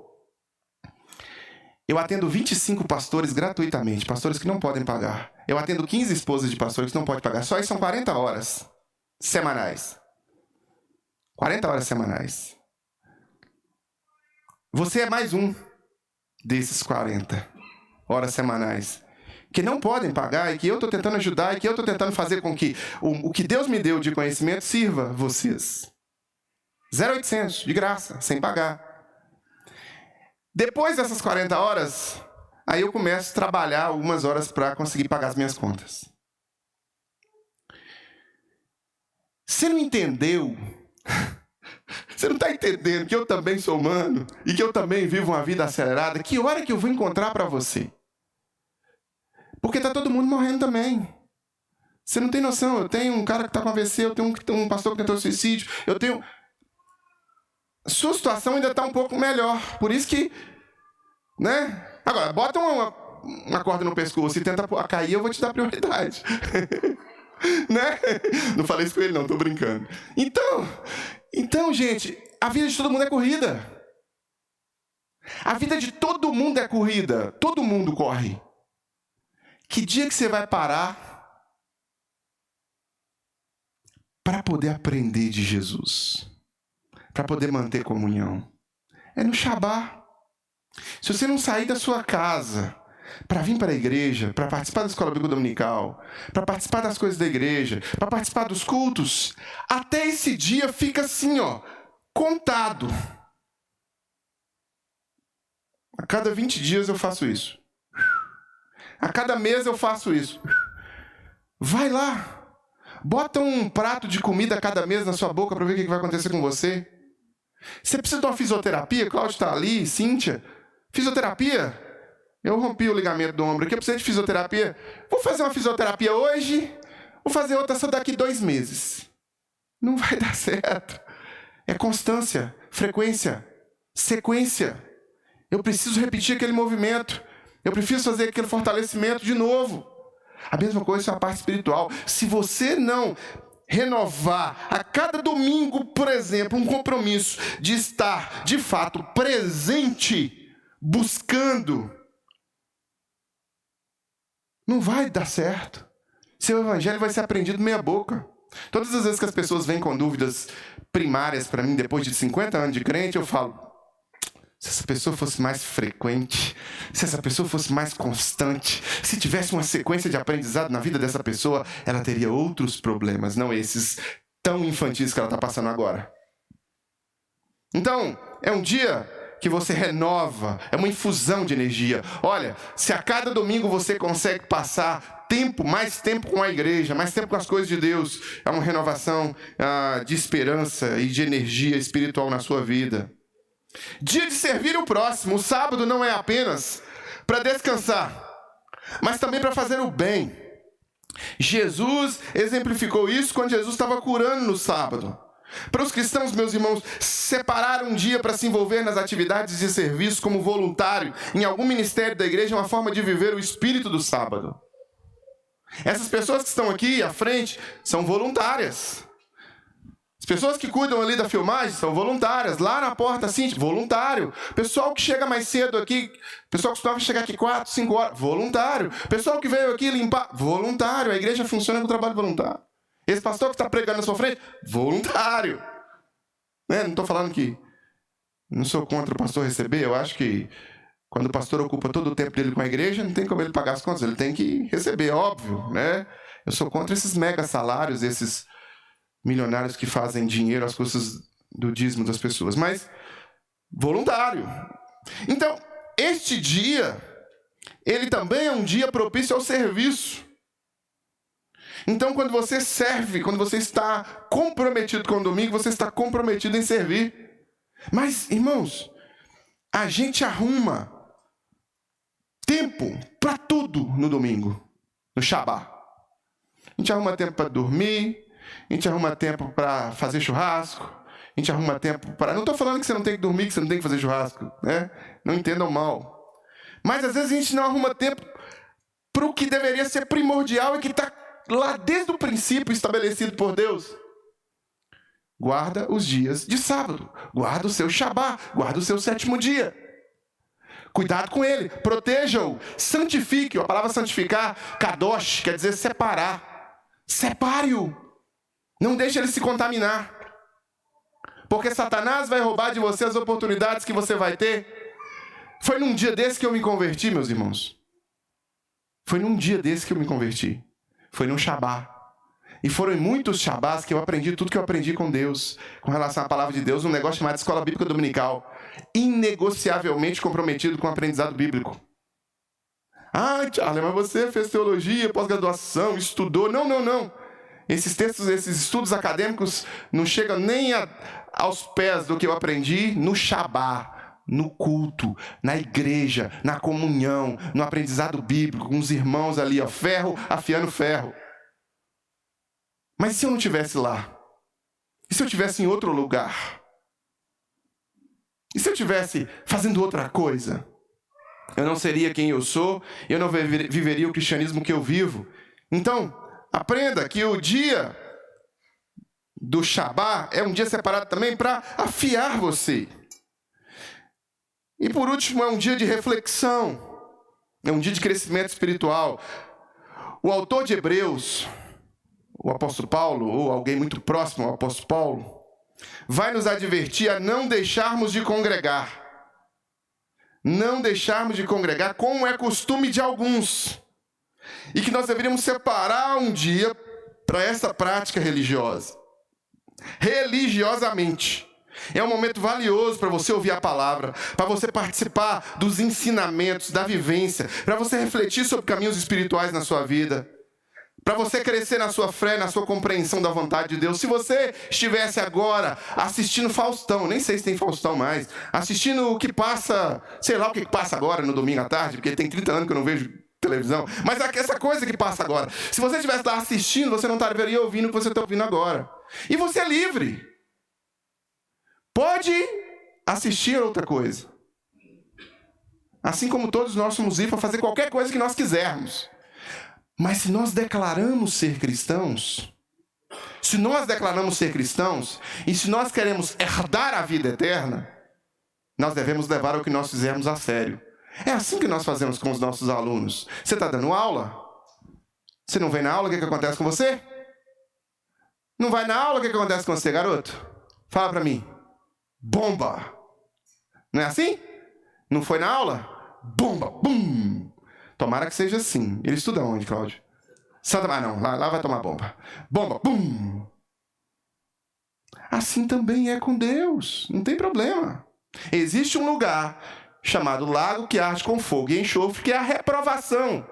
Eu atendo 25 pastores gratuitamente. Pastores que não podem pagar. Eu atendo 15 esposas de pastores que não podem pagar. Só isso são 40 horas semanais. 40 horas semanais. Você é mais um desses 40 horas semanais que não podem pagar e que eu estou tentando ajudar e que eu estou tentando fazer com que o que Deus me deu de conhecimento sirva vocês. 0,800, de graça, sem pagar. Depois dessas 40 horas, aí eu começo a trabalhar algumas horas para conseguir pagar as minhas contas. Você não entendeu? Você não está entendendo que eu também sou humano e que eu também vivo uma vida acelerada? Que hora que eu vou encontrar para você? Porque está todo mundo morrendo também. Você não tem noção. Eu tenho um cara que está com AVC, eu tenho um pastor que tentou suicídio, eu tenho... Sua situação ainda está um pouco melhor. Por isso que... né? Agora, bota uma corda no pescoço e tenta cair, eu vou te dar prioridade. Né? Não falei isso com ele, não, tô brincando. Então, gente, a vida de todo mundo é corrida. A vida de todo mundo é corrida. Todo mundo corre. Que dia que você vai parar para poder aprender de Jesus? Para poder manter comunhão? É no Shabá. Se você não sair da sua casa para vir para a igreja, para participar da escola bíblica dominical, para participar das coisas da igreja, para participar dos cultos, até esse dia fica assim, ó, contado. A cada 20 dias eu faço isso. A cada mês eu faço isso. Vai lá. Bota um prato de comida a cada mês na sua boca para ver o que vai acontecer com você. Você precisa de uma fisioterapia? Cláudio está ali, Cíntia. Fisioterapia? Eu rompi o ligamento do ombro aqui, eu preciso de fisioterapia. Vou fazer uma fisioterapia hoje, vou fazer outra só daqui 2 meses. Não vai dar certo. É constância, frequência, sequência. Eu preciso repetir aquele movimento. Eu preciso fazer aquele fortalecimento de novo. A mesma coisa é a parte espiritual. Se você não renovar a cada domingo, por exemplo, um compromisso de estar, de fato, presente, buscando, não vai dar certo. Seu evangelho vai ser aprendido meia boca. Todas as vezes que as pessoas vêm com dúvidas primárias para mim, depois de 50 anos de crente, eu falo, se essa pessoa fosse mais frequente, se essa pessoa fosse mais constante, se tivesse uma sequência de aprendizado na vida dessa pessoa, ela teria outros problemas, não esses tão infantis que ela está passando agora. Então, é um dia que você renova, é uma infusão de energia. Olha, se a cada domingo você consegue passar mais tempo com a igreja, mais tempo com as coisas de Deus, é uma renovação de esperança e de energia espiritual na sua vida. Dia de servir o próximo. O sábado não é apenas para descansar, mas também para fazer o bem. Jesus exemplificou isso quando Jesus estava curando no sábado. Para os cristãos, meus irmãos, separar um dia para se envolver nas atividades de serviço como voluntário em algum ministério da igreja é uma forma de viver o espírito do sábado. Essas pessoas que estão aqui à frente são voluntárias. As pessoas que cuidam ali da filmagem são voluntárias. Lá na porta, assim, voluntário. Pessoal que chega mais cedo aqui, pessoal que costumava chegar aqui 4, 5 horas, voluntário. Pessoal que veio aqui limpar, voluntário. A igreja funciona com trabalho voluntário. Esse pastor que está pregando na sua frente, voluntário. Não estou falando que não sou contra o pastor receber. Eu acho que quando o pastor ocupa todo o tempo dele com a igreja, não tem como ele pagar as contas. Ele tem que receber, óbvio, né? Eu sou contra esses mega salários, esses milionários que fazem dinheiro às custas do dízimo das pessoas. Mas, voluntário. Então, este dia, ele também é um dia propício ao serviço. Então, quando você serve, quando você está comprometido com o domingo, você está comprometido em servir. Mas, irmãos, a gente arruma tempo para tudo no domingo, no Shabá. A gente arruma tempo para dormir, a gente arruma tempo para fazer churrasco, a gente arruma tempo para... Não estou falando que você não tem que dormir, que você não tem que fazer churrasco, né? Não entendam mal. Mas, às vezes, a gente não arruma tempo para o que deveria ser primordial e que está lá desde o princípio estabelecido por Deus. Guarda os dias de sábado. Guarda o seu Shabá. Guarda o seu 7º dia. Cuidado com ele. Proteja-o. Santifique-o. A palavra santificar, kadosh, quer dizer separar. Separe-o. Não deixe ele se contaminar. Porque Satanás vai roubar de você as oportunidades que você vai ter. Foi num dia desse que eu me converti, meus irmãos. Foi num dia desse que eu me converti. Foi num Shabá. E foram em muitos Shabás que eu aprendi tudo que eu aprendi com Deus, com relação à palavra de Deus, um negócio chamado Escola Bíblica Dominical. Inegociavelmente comprometido com o aprendizado bíblico. Ah, Charlie, mas você fez teologia, pós-graduação, estudou. Não. Esses textos, esses estudos acadêmicos não chegam nem aos pés do que eu aprendi no Shabá. No culto, na igreja, na comunhão, no aprendizado bíblico, com os irmãos ali, ó, ferro afiando ferro. Mas e se eu não estivesse lá? E se eu estivesse em outro lugar? E se eu estivesse fazendo outra coisa? Eu não seria quem eu sou, eu não viveria o cristianismo que eu vivo. Então, aprenda que o dia do Shabá é um dia separado também para afiar você. E por último, é um dia de reflexão, é um dia de crescimento espiritual. O autor de Hebreus, o apóstolo Paulo, ou alguém muito próximo ao apóstolo Paulo, vai nos advertir a não deixarmos de congregar. Não deixarmos de congregar, como é costume de alguns. E que nós deveríamos separar um dia para essa prática religiosa. Religiosamente. É um momento valioso para você ouvir a palavra, para você participar dos ensinamentos, da vivência, para você refletir sobre caminhos espirituais na sua vida, para você crescer na sua fé, na sua compreensão da vontade de Deus. Se você estivesse agora assistindo Faustão, nem sei se tem Faustão mais, assistindo o que passa, sei lá o que passa agora no domingo à tarde, porque tem 30 anos que eu não vejo televisão, mas essa coisa que passa agora, se você estivesse lá assistindo, você não estaria ouvindo o que você está ouvindo agora. E você é livre. Pode assistir a outra coisa. Assim como todos nós somos livres para fazer qualquer coisa que nós quisermos. Mas se nós declaramos ser cristãos, e se nós queremos herdar a vida eterna, nós devemos levar o que nós fizermos a sério. É assim que nós fazemos com os nossos alunos. Você está dando aula? Você não vem na aula, o que acontece com você? Não vai na aula, o que acontece com você, garoto? Fala para mim. Bomba! Não é assim? Não foi na aula? Bomba, bum! Tomara que seja assim. Ele estuda onde, Cláudio? Santa Maria, não. Lá vai tomar bomba. Bomba, bum! Assim também é com Deus. Não tem problema. Existe um lugar chamado lago que arde com fogo e enxofre, que é a reprovação.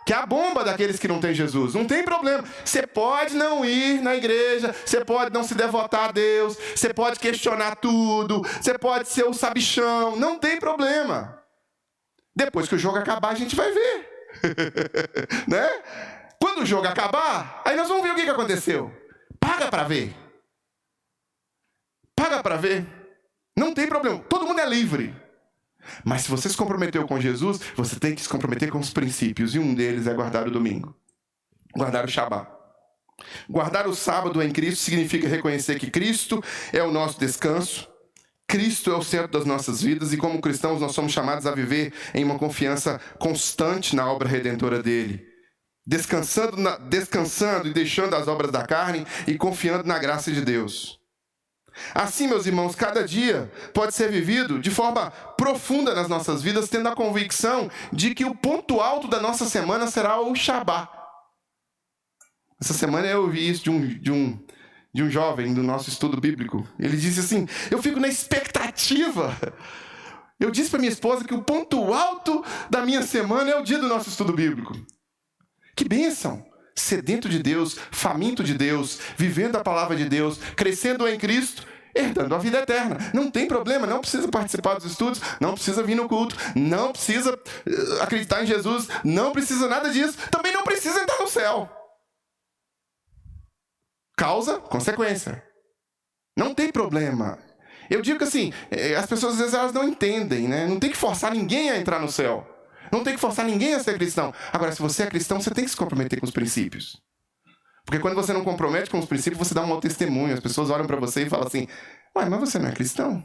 Que é a bomba daqueles que não têm Jesus. Não tem problema. Você pode não ir na igreja, você pode não se devotar a Deus, você pode questionar tudo, você pode ser o sabichão. Não tem problema. Depois que o jogo acabar, a gente vai ver. Né? Quando o jogo acabar, aí nós vamos ver o que aconteceu. Paga para ver. Paga para ver. Não tem problema. Todo mundo é livre. Mas se você se comprometeu com Jesus, você tem que se comprometer com os princípios. E um deles é guardar o domingo. Guardar o Shabá. Guardar o sábado em Cristo significa reconhecer que Cristo é o nosso descanso. Cristo é o centro das nossas vidas. E como cristãos nós somos chamados a viver em uma confiança constante na obra redentora dele. Descansando e deixando as obras da carne e confiando na graça de Deus. Assim, meus irmãos, cada dia pode ser vivido de forma profunda nas nossas vidas, tendo a convicção de que o ponto alto da nossa semana será o Shabá. Essa semana eu ouvi isso de um jovem do nosso estudo bíblico. Ele disse assim: eu fico na expectativa. Eu disse para minha esposa que o ponto alto da minha semana é o dia do nosso estudo bíblico. Que bênção! Sedento de Deus, faminto de Deus, vivendo a palavra de Deus, crescendo em Cristo, herdando a vida eterna. Não tem problema, não precisa participar dos estudos, não precisa vir no culto, não precisa acreditar em Jesus, não precisa nada disso, também não precisa entrar no céu. Causa, consequência. Não tem problema. Eu digo que assim, as pessoas às vezes elas não entendem, né? Não tem que forçar ninguém a entrar no céu. Não tem que forçar ninguém a ser cristão. Agora, se você é cristão, você tem que se comprometer com os princípios. Porque quando você não compromete com os princípios, você dá um mau testemunho. As pessoas olham para você e falam assim: uai, mas você não é cristão?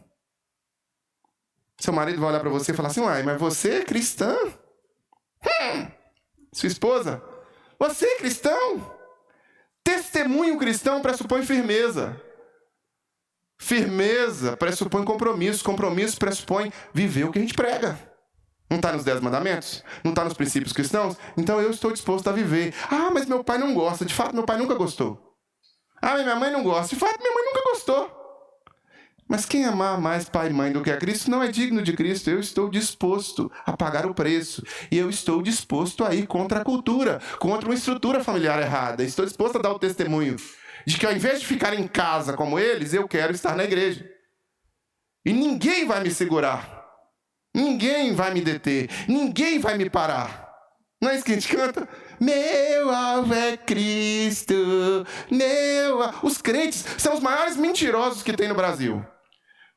Seu marido vai olhar para você e falar assim: uai, mas você é cristã? Sua esposa: você é cristão? Testemunho cristão pressupõe firmeza. Firmeza pressupõe compromisso. Compromisso pressupõe viver o que a gente prega. Não está nos 10 mandamentos? Não está nos princípios cristãos? Então eu estou disposto a viver. Ah, mas meu pai não gosta. De fato, meu pai nunca gostou. Ah, mas minha mãe não gosta. De fato, minha mãe nunca gostou. Mas quem amar mais pai e mãe do que a Cristo não é digno de Cristo. Eu estou disposto a pagar o preço. E eu estou disposto a ir contra a cultura, contra uma estrutura familiar errada. Estou disposto a dar o testemunho de que ao invés de ficar em casa como eles, eu quero estar na igreja. E ninguém vai me segurar. Ninguém vai me deter, ninguém vai me parar. Não é isso que a gente canta? Meu alvo é Cristo, Os crentes são os maiores mentirosos que tem no Brasil.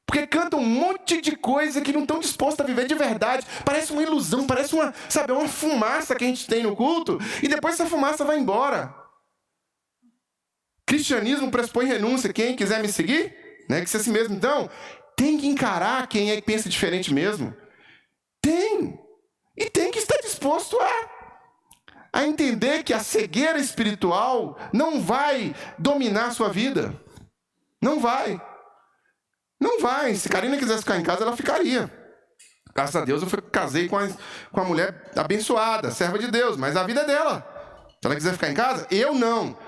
Porque cantam um monte de coisa que não estão dispostos a viver de verdade. Parece uma ilusão, parece uma fumaça que a gente tem no culto, e depois essa fumaça vai embora. Cristianismo pressupõe renúncia. Quem quiser me seguir, né, que seja assim mesmo. Então, tem que encarar quem é que pensa diferente mesmo. Tem. E tem que estar disposto a entender que a cegueira espiritual não vai dominar a sua vida. Não vai. Não vai. Se Karina quisesse ficar em casa, ela ficaria. Graças a Deus eu casei com a mulher abençoada, serva de Deus, mas a vida é dela. Se ela quiser ficar em casa, eu não.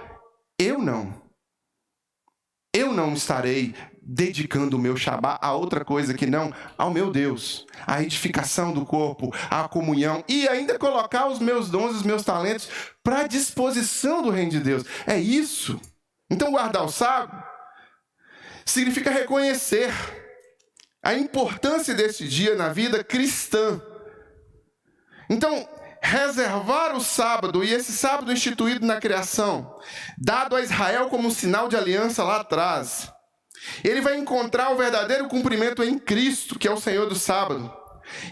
Eu não estarei dedicando o meu Shabá a outra coisa que não ao meu Deus, a edificação do corpo, a comunhão e ainda colocar os meus dons e os meus talentos para a disposição do reino de Deus. É isso. Então guardar o sábado significa reconhecer a importância desse dia na vida cristã. Então, reservar o sábado, e esse sábado instituído na criação, dado a Israel como um sinal de aliança lá atrás, ele vai encontrar o verdadeiro cumprimento em Cristo, que é o Senhor do sábado,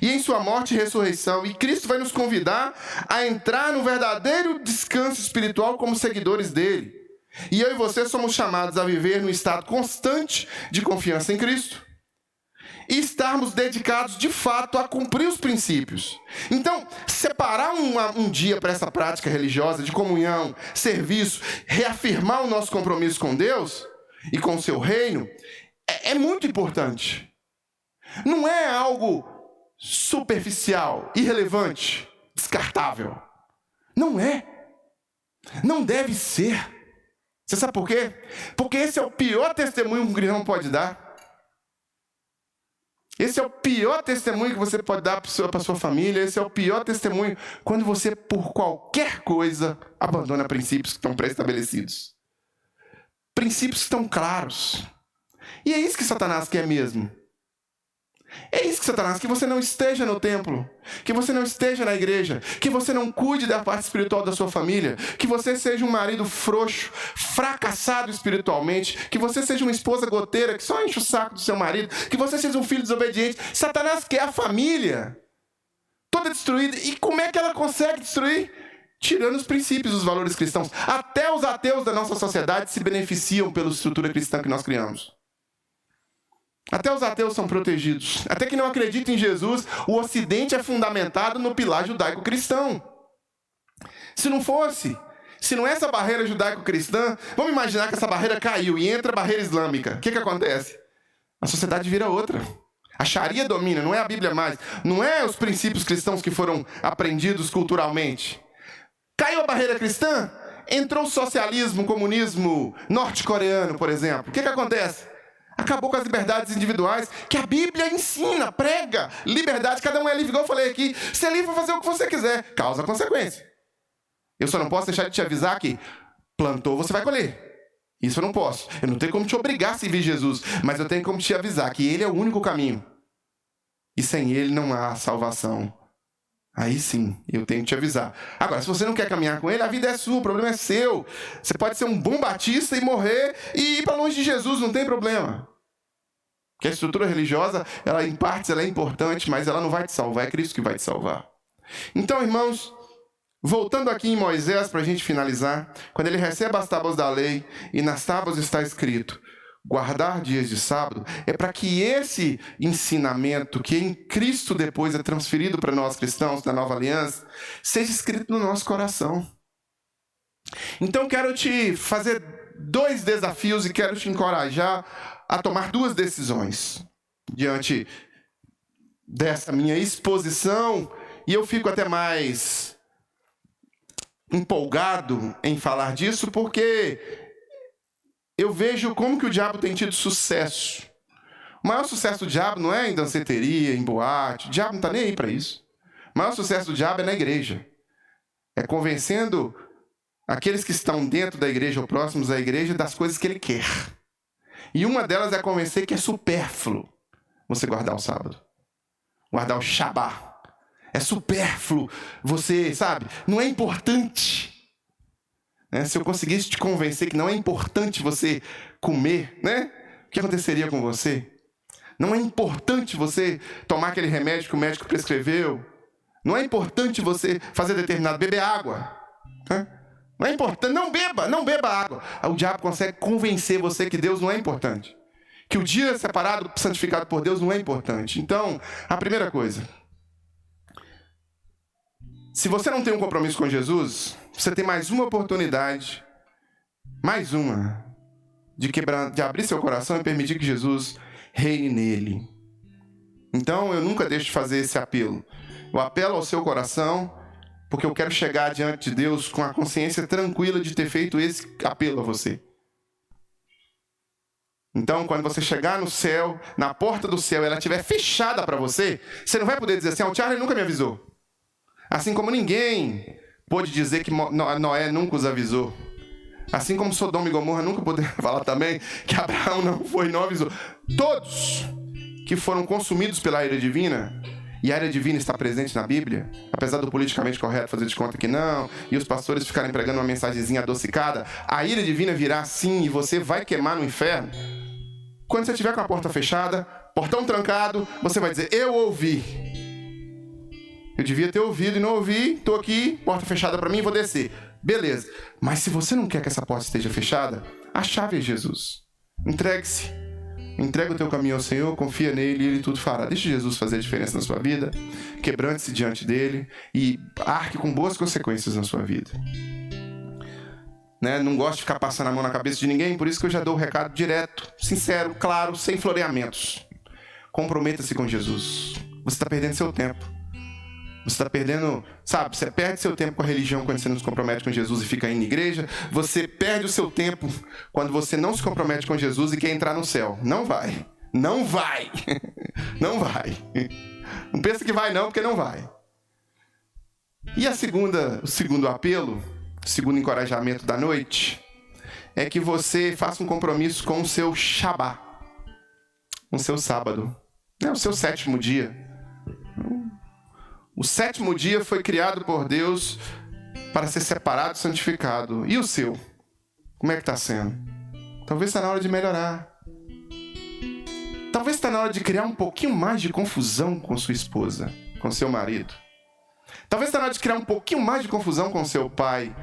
e em sua morte e ressurreição. E Cristo vai nos convidar a entrar no verdadeiro descanso espiritual como seguidores dele. E eu e você somos chamados a viver num estado constante de confiança em Cristo e estarmos dedicados de fato a cumprir os princípios. Então, separar um dia para essa prática religiosa de comunhão, serviço, reafirmar o nosso compromisso com Deus e com o seu reino, é muito importante. Não é algo superficial, irrelevante, descartável. Não é. Não deve ser. Você sabe por quê? Porque esse é o pior testemunho que um cristão pode dar. Esse é o pior testemunho que você pode dar para sua família. Esse é o pior testemunho quando você, por qualquer coisa, abandona princípios que estão pré-estabelecidos. Princípios que estão claros. E é isso que Satanás quer mesmo. É isso que Satanás quer, que você não esteja no templo, que você não esteja na igreja, que você não cuide da parte espiritual da sua família, que você seja um marido frouxo, fracassado espiritualmente, que você seja uma esposa goteira que só enche o saco do seu marido, que você seja um filho desobediente. Satanás quer a família toda destruída. E como é que ela consegue destruir? Tirando os princípios, os valores cristãos. Até os ateus da nossa sociedade se beneficiam pela estrutura cristã que nós criamos. Até os ateus são protegidos. Até que não acreditam em Jesus, o Ocidente é fundamentado no pilar judaico-cristão. Se não fosse, se não é essa barreira judaico-cristã, vamos imaginar que essa barreira caiu e entra a barreira islâmica. O que acontece? A sociedade vira outra. A Sharia domina, não é a Bíblia mais. Não é os princípios cristãos que foram aprendidos culturalmente. Caiu a barreira cristã, entrou o socialismo, o comunismo norte-coreano, por exemplo. O que acontece? Acabou com as liberdades individuais que a Bíblia ensina, prega. Liberdade, cada um é livre, igual eu falei aqui. Você é livre para fazer o que você quiser. Causa consequência. Eu só não posso deixar de te avisar que plantou, você vai colher. Isso eu não posso. Eu não tenho como te obrigar a servir Jesus, mas eu tenho como te avisar que Ele é o único caminho. E sem Ele não há salvação. Aí sim, eu tenho que te avisar. Agora, se você não quer caminhar com Ele, a vida é sua, o problema é seu. Você pode ser um bom batista e morrer e ir para longe de Jesus, não tem problema. Porque a estrutura religiosa, ela em partes ela é importante, mas ela não vai te salvar, é Cristo que vai te salvar. Então, irmãos, voltando aqui em Moisés para a gente finalizar, quando ele recebe as tábuas da lei e nas tábuas está escrito: guardar dias de sábado, é para que esse ensinamento que em Cristo depois é transferido para nós cristãos da nova aliança, seja escrito no nosso coração. Então quero te fazer 2 desafios e quero te encorajar a tomar 2 decisões diante dessa minha exposição, e eu fico até mais empolgado em falar disso porque eu vejo como que o diabo tem tido sucesso. O maior sucesso do diabo não é em danceteria, em boate. O diabo não está nem aí para isso. O maior sucesso do diabo é na igreja. É convencendo aqueles que estão dentro da igreja ou próximos à igreja das coisas que ele quer. E uma delas é convencer que é supérfluo você guardar o sábado. Guardar o Shabá. É supérfluo você, sabe? Não é importante. Se eu conseguisse te convencer que não é importante você comer, né? O que aconteceria com você? Não é importante você tomar aquele remédio que o médico prescreveu. Não é importante você fazer determinado... beber água. Não é importante. Não beba água. O diabo consegue convencer você que Deus não é importante. Que o dia separado, santificado por Deus não é importante. Então, a primeira coisa... se você não tem um compromisso com Jesus, você tem mais uma oportunidade, de abrir seu coração e permitir que Jesus reine nele. Então, eu nunca deixo de fazer esse apelo. Eu apelo ao seu coração, porque eu quero chegar diante de Deus com a consciência tranquila de ter feito esse apelo a você. Então, quando você chegar no céu, na porta do céu, ela estiver fechada para você, você não vai poder dizer assim: o Charlie nunca me avisou. Assim como ninguém pôde dizer que Noé nunca os avisou. Assim como Sodoma e Gomorra nunca puderam falar também que Abraão não avisou. Todos que foram consumidos pela ira divina, e a ira divina está presente na Bíblia, apesar do politicamente correto fazer de conta que não, e os pastores ficarem pregando uma mensagenzinha adocicada, a ira divina virá sim e você vai queimar no inferno. Quando você estiver com a porta fechada, portão trancado, você vai dizer: eu ouvi. Eu devia ter ouvido e não ouvi, estou aqui, porta fechada para mim, vou descer. Beleza. Mas se você não quer que essa porta esteja fechada, a chave é Jesus. Entregue-se. Entrega o teu caminho ao Senhor, confia nele e Ele tudo fará. Deixe Jesus fazer a diferença na sua vida, quebrante-se diante dele e arque com boas consequências na sua vida. Não gosto de ficar passando a mão na cabeça de ninguém, por isso que eu já dou o recado direto, sincero, claro, sem floreamentos. Comprometa-se com Jesus. Você está perdendo seu tempo. Você está perdendo, sabe, você perde seu tempo com a religião quando você não se compromete com Jesus e fica indo na igreja. Você perde o seu tempo quando você não se compromete com Jesus e quer entrar no céu. Não vai. Não vai. Não vai. Não pensa que vai não, porque não vai. E o segundo apelo, o segundo encorajamento da noite, é que você faça um compromisso com o seu Shabá, o seu sábado, o seu 7º dia. O 7º dia foi criado por Deus para ser separado e santificado. E o seu? Como é que está sendo? Talvez está na hora de melhorar. Talvez está na hora de criar um pouquinho mais de confusão com sua esposa, com seu marido. Talvez está na hora de criar um pouquinho mais de confusão com seu pai.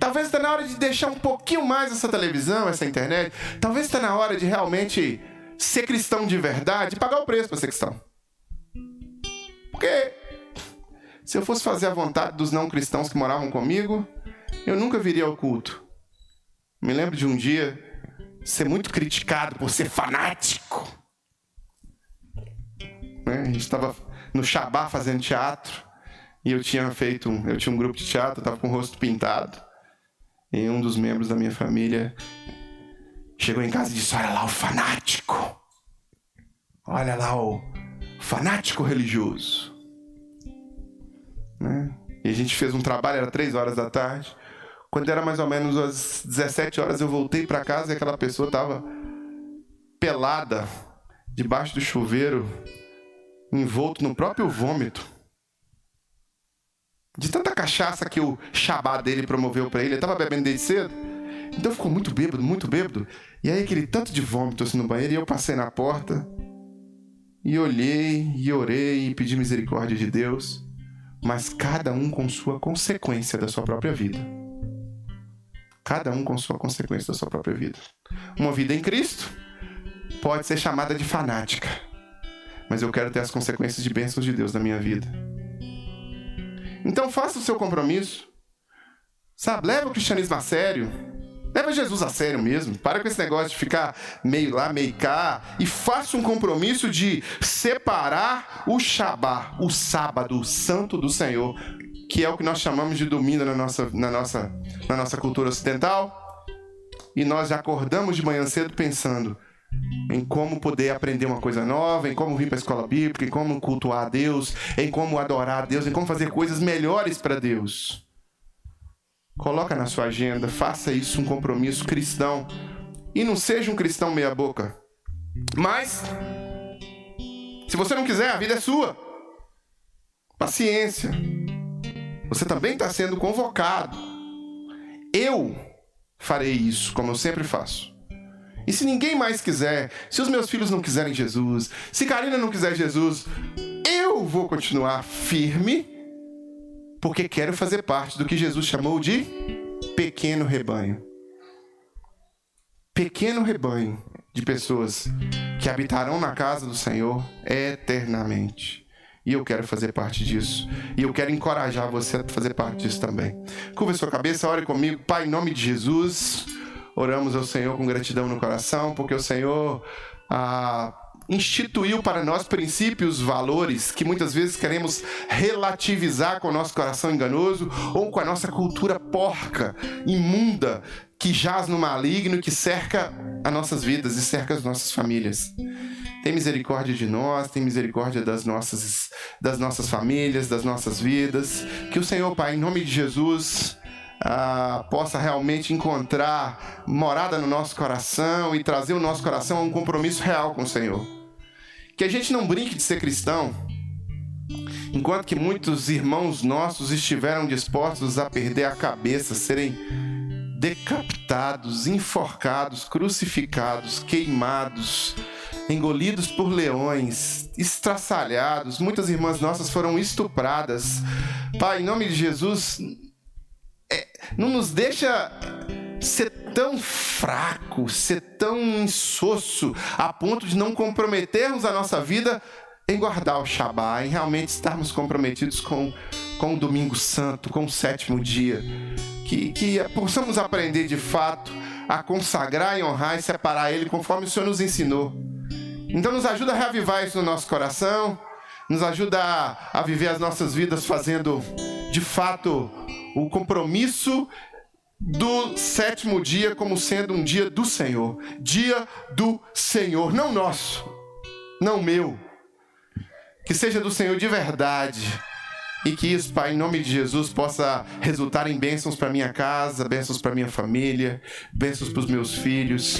Talvez está na hora de deixar um pouquinho mais essa televisão, essa internet. Talvez está na hora de realmente ser cristão de verdade e pagar o preço para ser cristão. Porque se eu fosse fazer a vontade dos não cristãos que moravam comigo, eu nunca viria ao culto. Me lembro de um dia ser muito criticado por ser fanático. A gente estava no Shabá fazendo teatro e eu tinha um grupo de teatro, eu estava com o rosto pintado e um dos membros da minha família chegou em casa e disse: olha lá o fanático, olha lá o fanático religioso. E a gente fez um trabalho, era 3 da tarde. Quando era mais ou menos às 17 horas, eu voltei para casa e aquela pessoa estava pelada, debaixo do chuveiro, envolto no próprio vômito. De tanta cachaça que o Shabá dele promoveu para ele estava bebendo desde cedo. Então ficou muito bêbado. E aí aquele tanto de vômito assim no banheiro, e eu passei na porta e olhei e orei e pedi misericórdia de Deus. Mas cada um com sua consequência da sua própria vida. Cada um com sua consequência da sua própria vida. Uma vida em Cristo pode ser chamada de fanática, mas eu quero ter as consequências de bênçãos de Deus na minha vida. Então faça o seu compromisso. Sabe, leva o cristianismo a sério. Leva Jesus a sério mesmo. Para com esse negócio de ficar meio lá, meio cá. E faça um compromisso de separar o Shabá, o sábado santo do Senhor, que é o que nós chamamos de domingo na nossa cultura ocidental. E nós já acordamos de manhã cedo pensando em como poder aprender uma coisa nova, em como vir para a escola bíblica, em como cultuar a Deus, em como adorar a Deus, em como fazer coisas melhores para Deus. Coloca na sua agenda, faça isso um compromisso cristão. E não seja um cristão meia boca. Mas, se você não quiser, a vida é sua. Paciência. Você também está sendo convocado. Eu farei isso, como eu sempre faço. E se ninguém mais quiser, se os meus filhos não quiserem Jesus, se Karina não quiser Jesus, eu vou continuar firme, porque quero fazer parte do que Jesus chamou de pequeno rebanho. Pequeno rebanho de pessoas que habitarão na casa do Senhor eternamente. E eu quero fazer parte disso. E eu quero encorajar você a fazer parte disso também. Curva a sua cabeça, ore comigo. Pai, em nome de Jesus, oramos ao Senhor com gratidão no coração, porque o Senhor instituiu para nós princípios, valores que muitas vezes queremos relativizar com o nosso coração enganoso ou com a nossa cultura porca, imunda, que jaz no maligno e que cerca as nossas vidas e cerca as nossas famílias. Tem misericórdia de nós, tem misericórdia das nossas famílias, das nossas vidas. Que o Senhor, Pai, em nome de Jesus, possa realmente encontrar morada no nosso coração e trazer o nosso coração a um compromisso real com o Senhor. Que a gente não brinque de ser cristão, enquanto que muitos irmãos nossos estiveram dispostos a perder a cabeça, serem decapitados, enforcados, crucificados, queimados, engolidos por leões, estraçalhados. Muitas irmãs nossas foram estupradas. Pai, em nome de Jesus, não nos deixa ser tão fraco, ser tão insosso, a ponto de não comprometermos a nossa vida em guardar o Shabá, em realmente estarmos comprometidos com o Domingo Santo, com o 7º dia. Que possamos aprender de fato a consagrar e honrar e separar Ele conforme o Senhor nos ensinou. Então nos ajuda a reavivar isso no nosso coração Nos ajuda a viver as nossas vidas fazendo, de fato, o compromisso do 7º dia como sendo um dia do Senhor. Dia do Senhor, não nosso, não meu. Que seja do Senhor de verdade. E que isso, Pai, em nome de Jesus, possa resultar em bênçãos para minha casa, bênçãos para minha família, bênçãos para os meus filhos,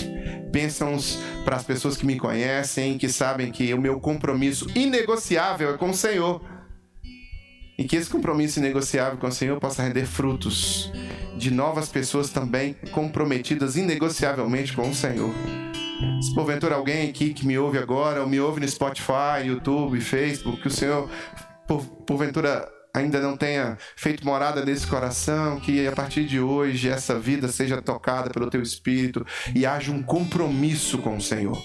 bênçãos para as pessoas que me conhecem, que sabem que o meu compromisso inegociável é com o Senhor. E que esse compromisso inegociável com o Senhor possa render frutos de novas pessoas também comprometidas inegociavelmente com o Senhor. Se porventura alguém aqui que me ouve agora, ou me ouve no Spotify, YouTube, Facebook, que o Senhor porventura ainda não tenha feito morada nesse coração, que a partir de hoje essa vida seja tocada pelo Teu Espírito e haja um compromisso com o Senhor.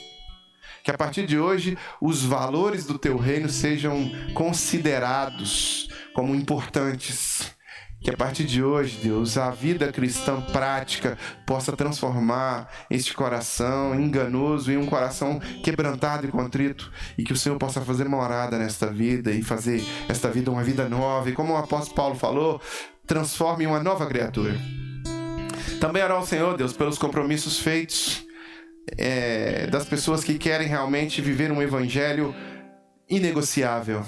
Que a partir de hoje os valores do Teu reino sejam considerados como importantes. Que a partir de hoje, Deus, a vida cristã prática possa transformar este coração enganoso em um coração quebrantado e contrito, e que o Senhor possa fazer morada nesta vida e fazer esta vida uma vida nova. E como o apóstolo Paulo falou, transforme em uma nova criatura. Também orar ao Senhor, Deus, pelos compromissos feitos das pessoas que querem realmente viver um evangelho inegociável.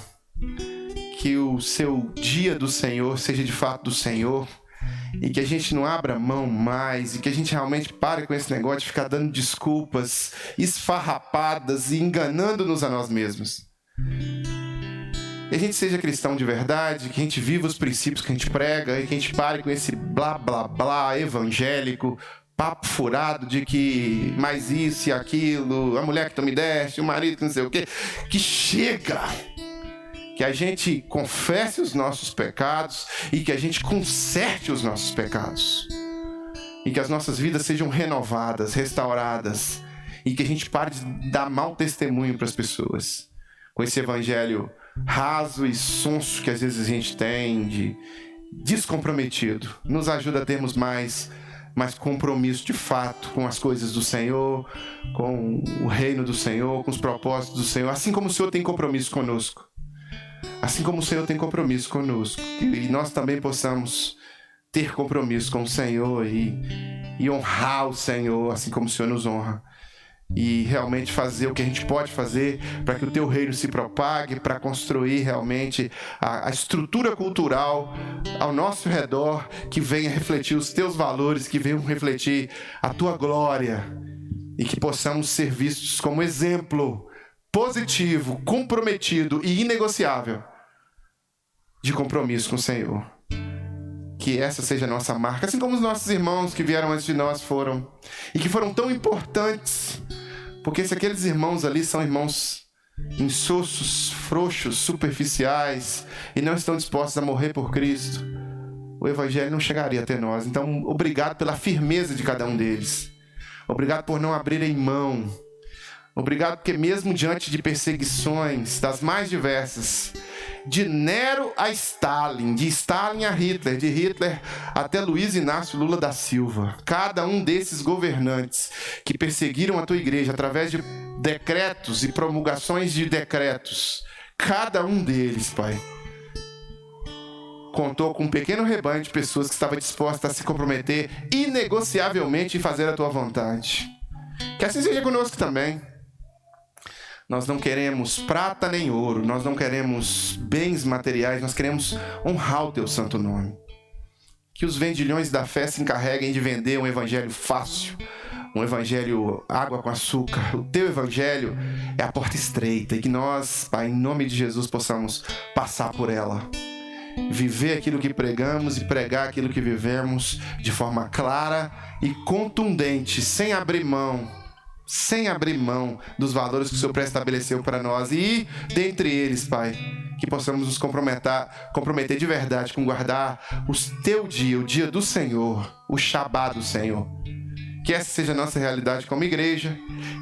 Que o seu dia do Senhor seja de fato do Senhor, e que a gente não abra mão mais, e que a gente realmente pare com esse negócio de ficar dando desculpas esfarrapadas e enganando-nos a nós mesmos. E a gente seja cristão de verdade, que a gente viva os princípios que a gente prega, e que a gente pare com esse blá blá blá evangélico, papo furado de que mais isso e aquilo, a mulher que tu me deste, o marido que não sei o quê, que chega! Que a gente confesse os nossos pecados e que a gente conserte os nossos pecados. E que as nossas vidas sejam renovadas, restauradas. E que a gente pare de dar mau testemunho para as pessoas. Com esse evangelho raso e sonso que às vezes a gente tem, de descomprometido. Nos ajuda a termos mais compromisso de fato com as coisas do Senhor, com o reino do Senhor, com os propósitos do Senhor. Assim como o Senhor tem compromisso conosco. Assim como o Senhor tem compromisso conosco, e nós também possamos ter compromisso com o Senhor e honrar o Senhor, assim como o Senhor nos honra, e realmente fazer o que a gente pode fazer para que o Teu reino se propague, para construir realmente a estrutura cultural ao nosso redor, que venha refletir os Teus valores, que venham refletir a Tua glória, e que possamos ser vistos como exemplo positivo, comprometido e inegociável de compromisso com o Senhor. Que essa seja a nossa marca, assim como os nossos irmãos que vieram antes de nós foram, e que foram tão importantes, porque se aqueles irmãos ali são irmãos insossos, frouxos, superficiais, e não estão dispostos a morrer por Cristo, o Evangelho não chegaria até nós. Então, obrigado pela firmeza de cada um deles. Obrigado por não abrirem mão. Obrigado porque mesmo diante de perseguições das mais diversas, de Nero a Stalin, de Stalin a Hitler, de Hitler até Luiz Inácio Lula da Silva, cada um desses governantes que perseguiram a tua igreja através de decretos e promulgações de decretos, cada um deles, Pai, contou com um pequeno rebanho de pessoas que estava disposta a se comprometer inegociavelmente em fazer a tua vontade. Que assim seja conosco também. Nós não queremos prata nem ouro, nós não queremos bens materiais, nós queremos honrar o Teu santo nome. Que os vendilhões da fé se encarreguem de vender um evangelho fácil, um evangelho água com açúcar. O Teu evangelho é a porta estreita, e que nós, Pai, em nome de Jesus, possamos passar por ela. Viver aquilo que pregamos e pregar aquilo que vivemos de forma clara e contundente, sem abrir mão dos valores que o Senhor pré-estabeleceu para nós. E dentre eles, Pai, que possamos nos comprometer de verdade com guardar o Teu dia, o dia do Senhor, o Shabá do Senhor. Que essa seja a nossa realidade como igreja,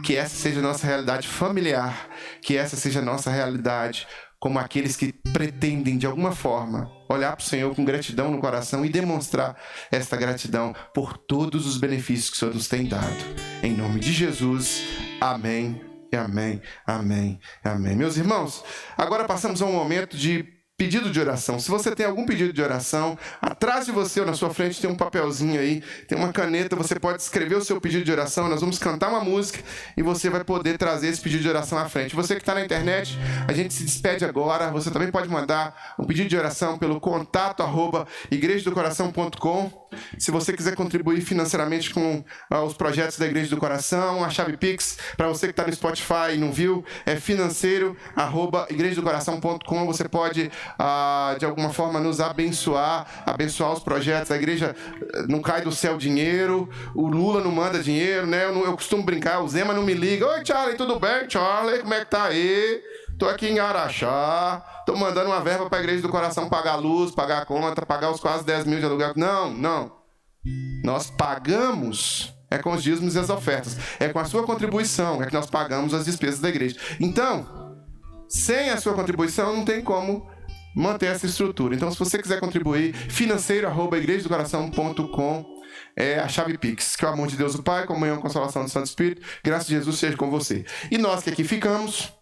que essa seja a nossa realidade familiar, que essa seja a nossa realidade como aqueles que pretendem, de alguma forma, olhar para o Senhor com gratidão no coração e demonstrar esta gratidão por todos os benefícios que o Senhor nos tem dado. Em nome de Jesus, amém e amém, amém, amém. Meus irmãos, agora passamos a um momento de pedido de oração. Se você tem algum pedido de oração, atrás de você ou na sua frente tem um papelzinho aí, tem uma caneta, você pode escrever o seu pedido de oração, nós vamos cantar uma música e você vai poder trazer esse pedido de oração à frente. Você que está na internet, a gente se despede agora, você também pode mandar um pedido de oração pelo contato@igrejadocoração.com. Se você quiser contribuir financeiramente com os projetos da Igreja do Coração, a chave Pix, para você que está no Spotify e não viu, é financeiro@igrejadocoração.com. Você pode de alguma forma nos abençoar os projetos. A igreja não cai do céu dinheiro, o Lula não manda dinheiro, né? Eu costumo brincar, o Zema não me liga. Oi, Charlie, tudo bem? Charlie, como é que tá aí? Tô aqui em Araxá, tô mandando uma verba para a Igreja do Coração pagar a luz, pagar a conta, pagar os quase 10 mil de aluguel. Não. Nós pagamos com os dízimos e as ofertas. É com a sua contribuição que nós pagamos as despesas da igreja. Então, sem a sua contribuição não tem como manter essa estrutura. Então, se você quiser contribuir, financeiro@igrejadocoração.com é a chave Pix. Que o amor de Deus o Pai, comunhão e consolação do Santo Espírito, graças a Jesus seja com você. E nós que aqui ficamos...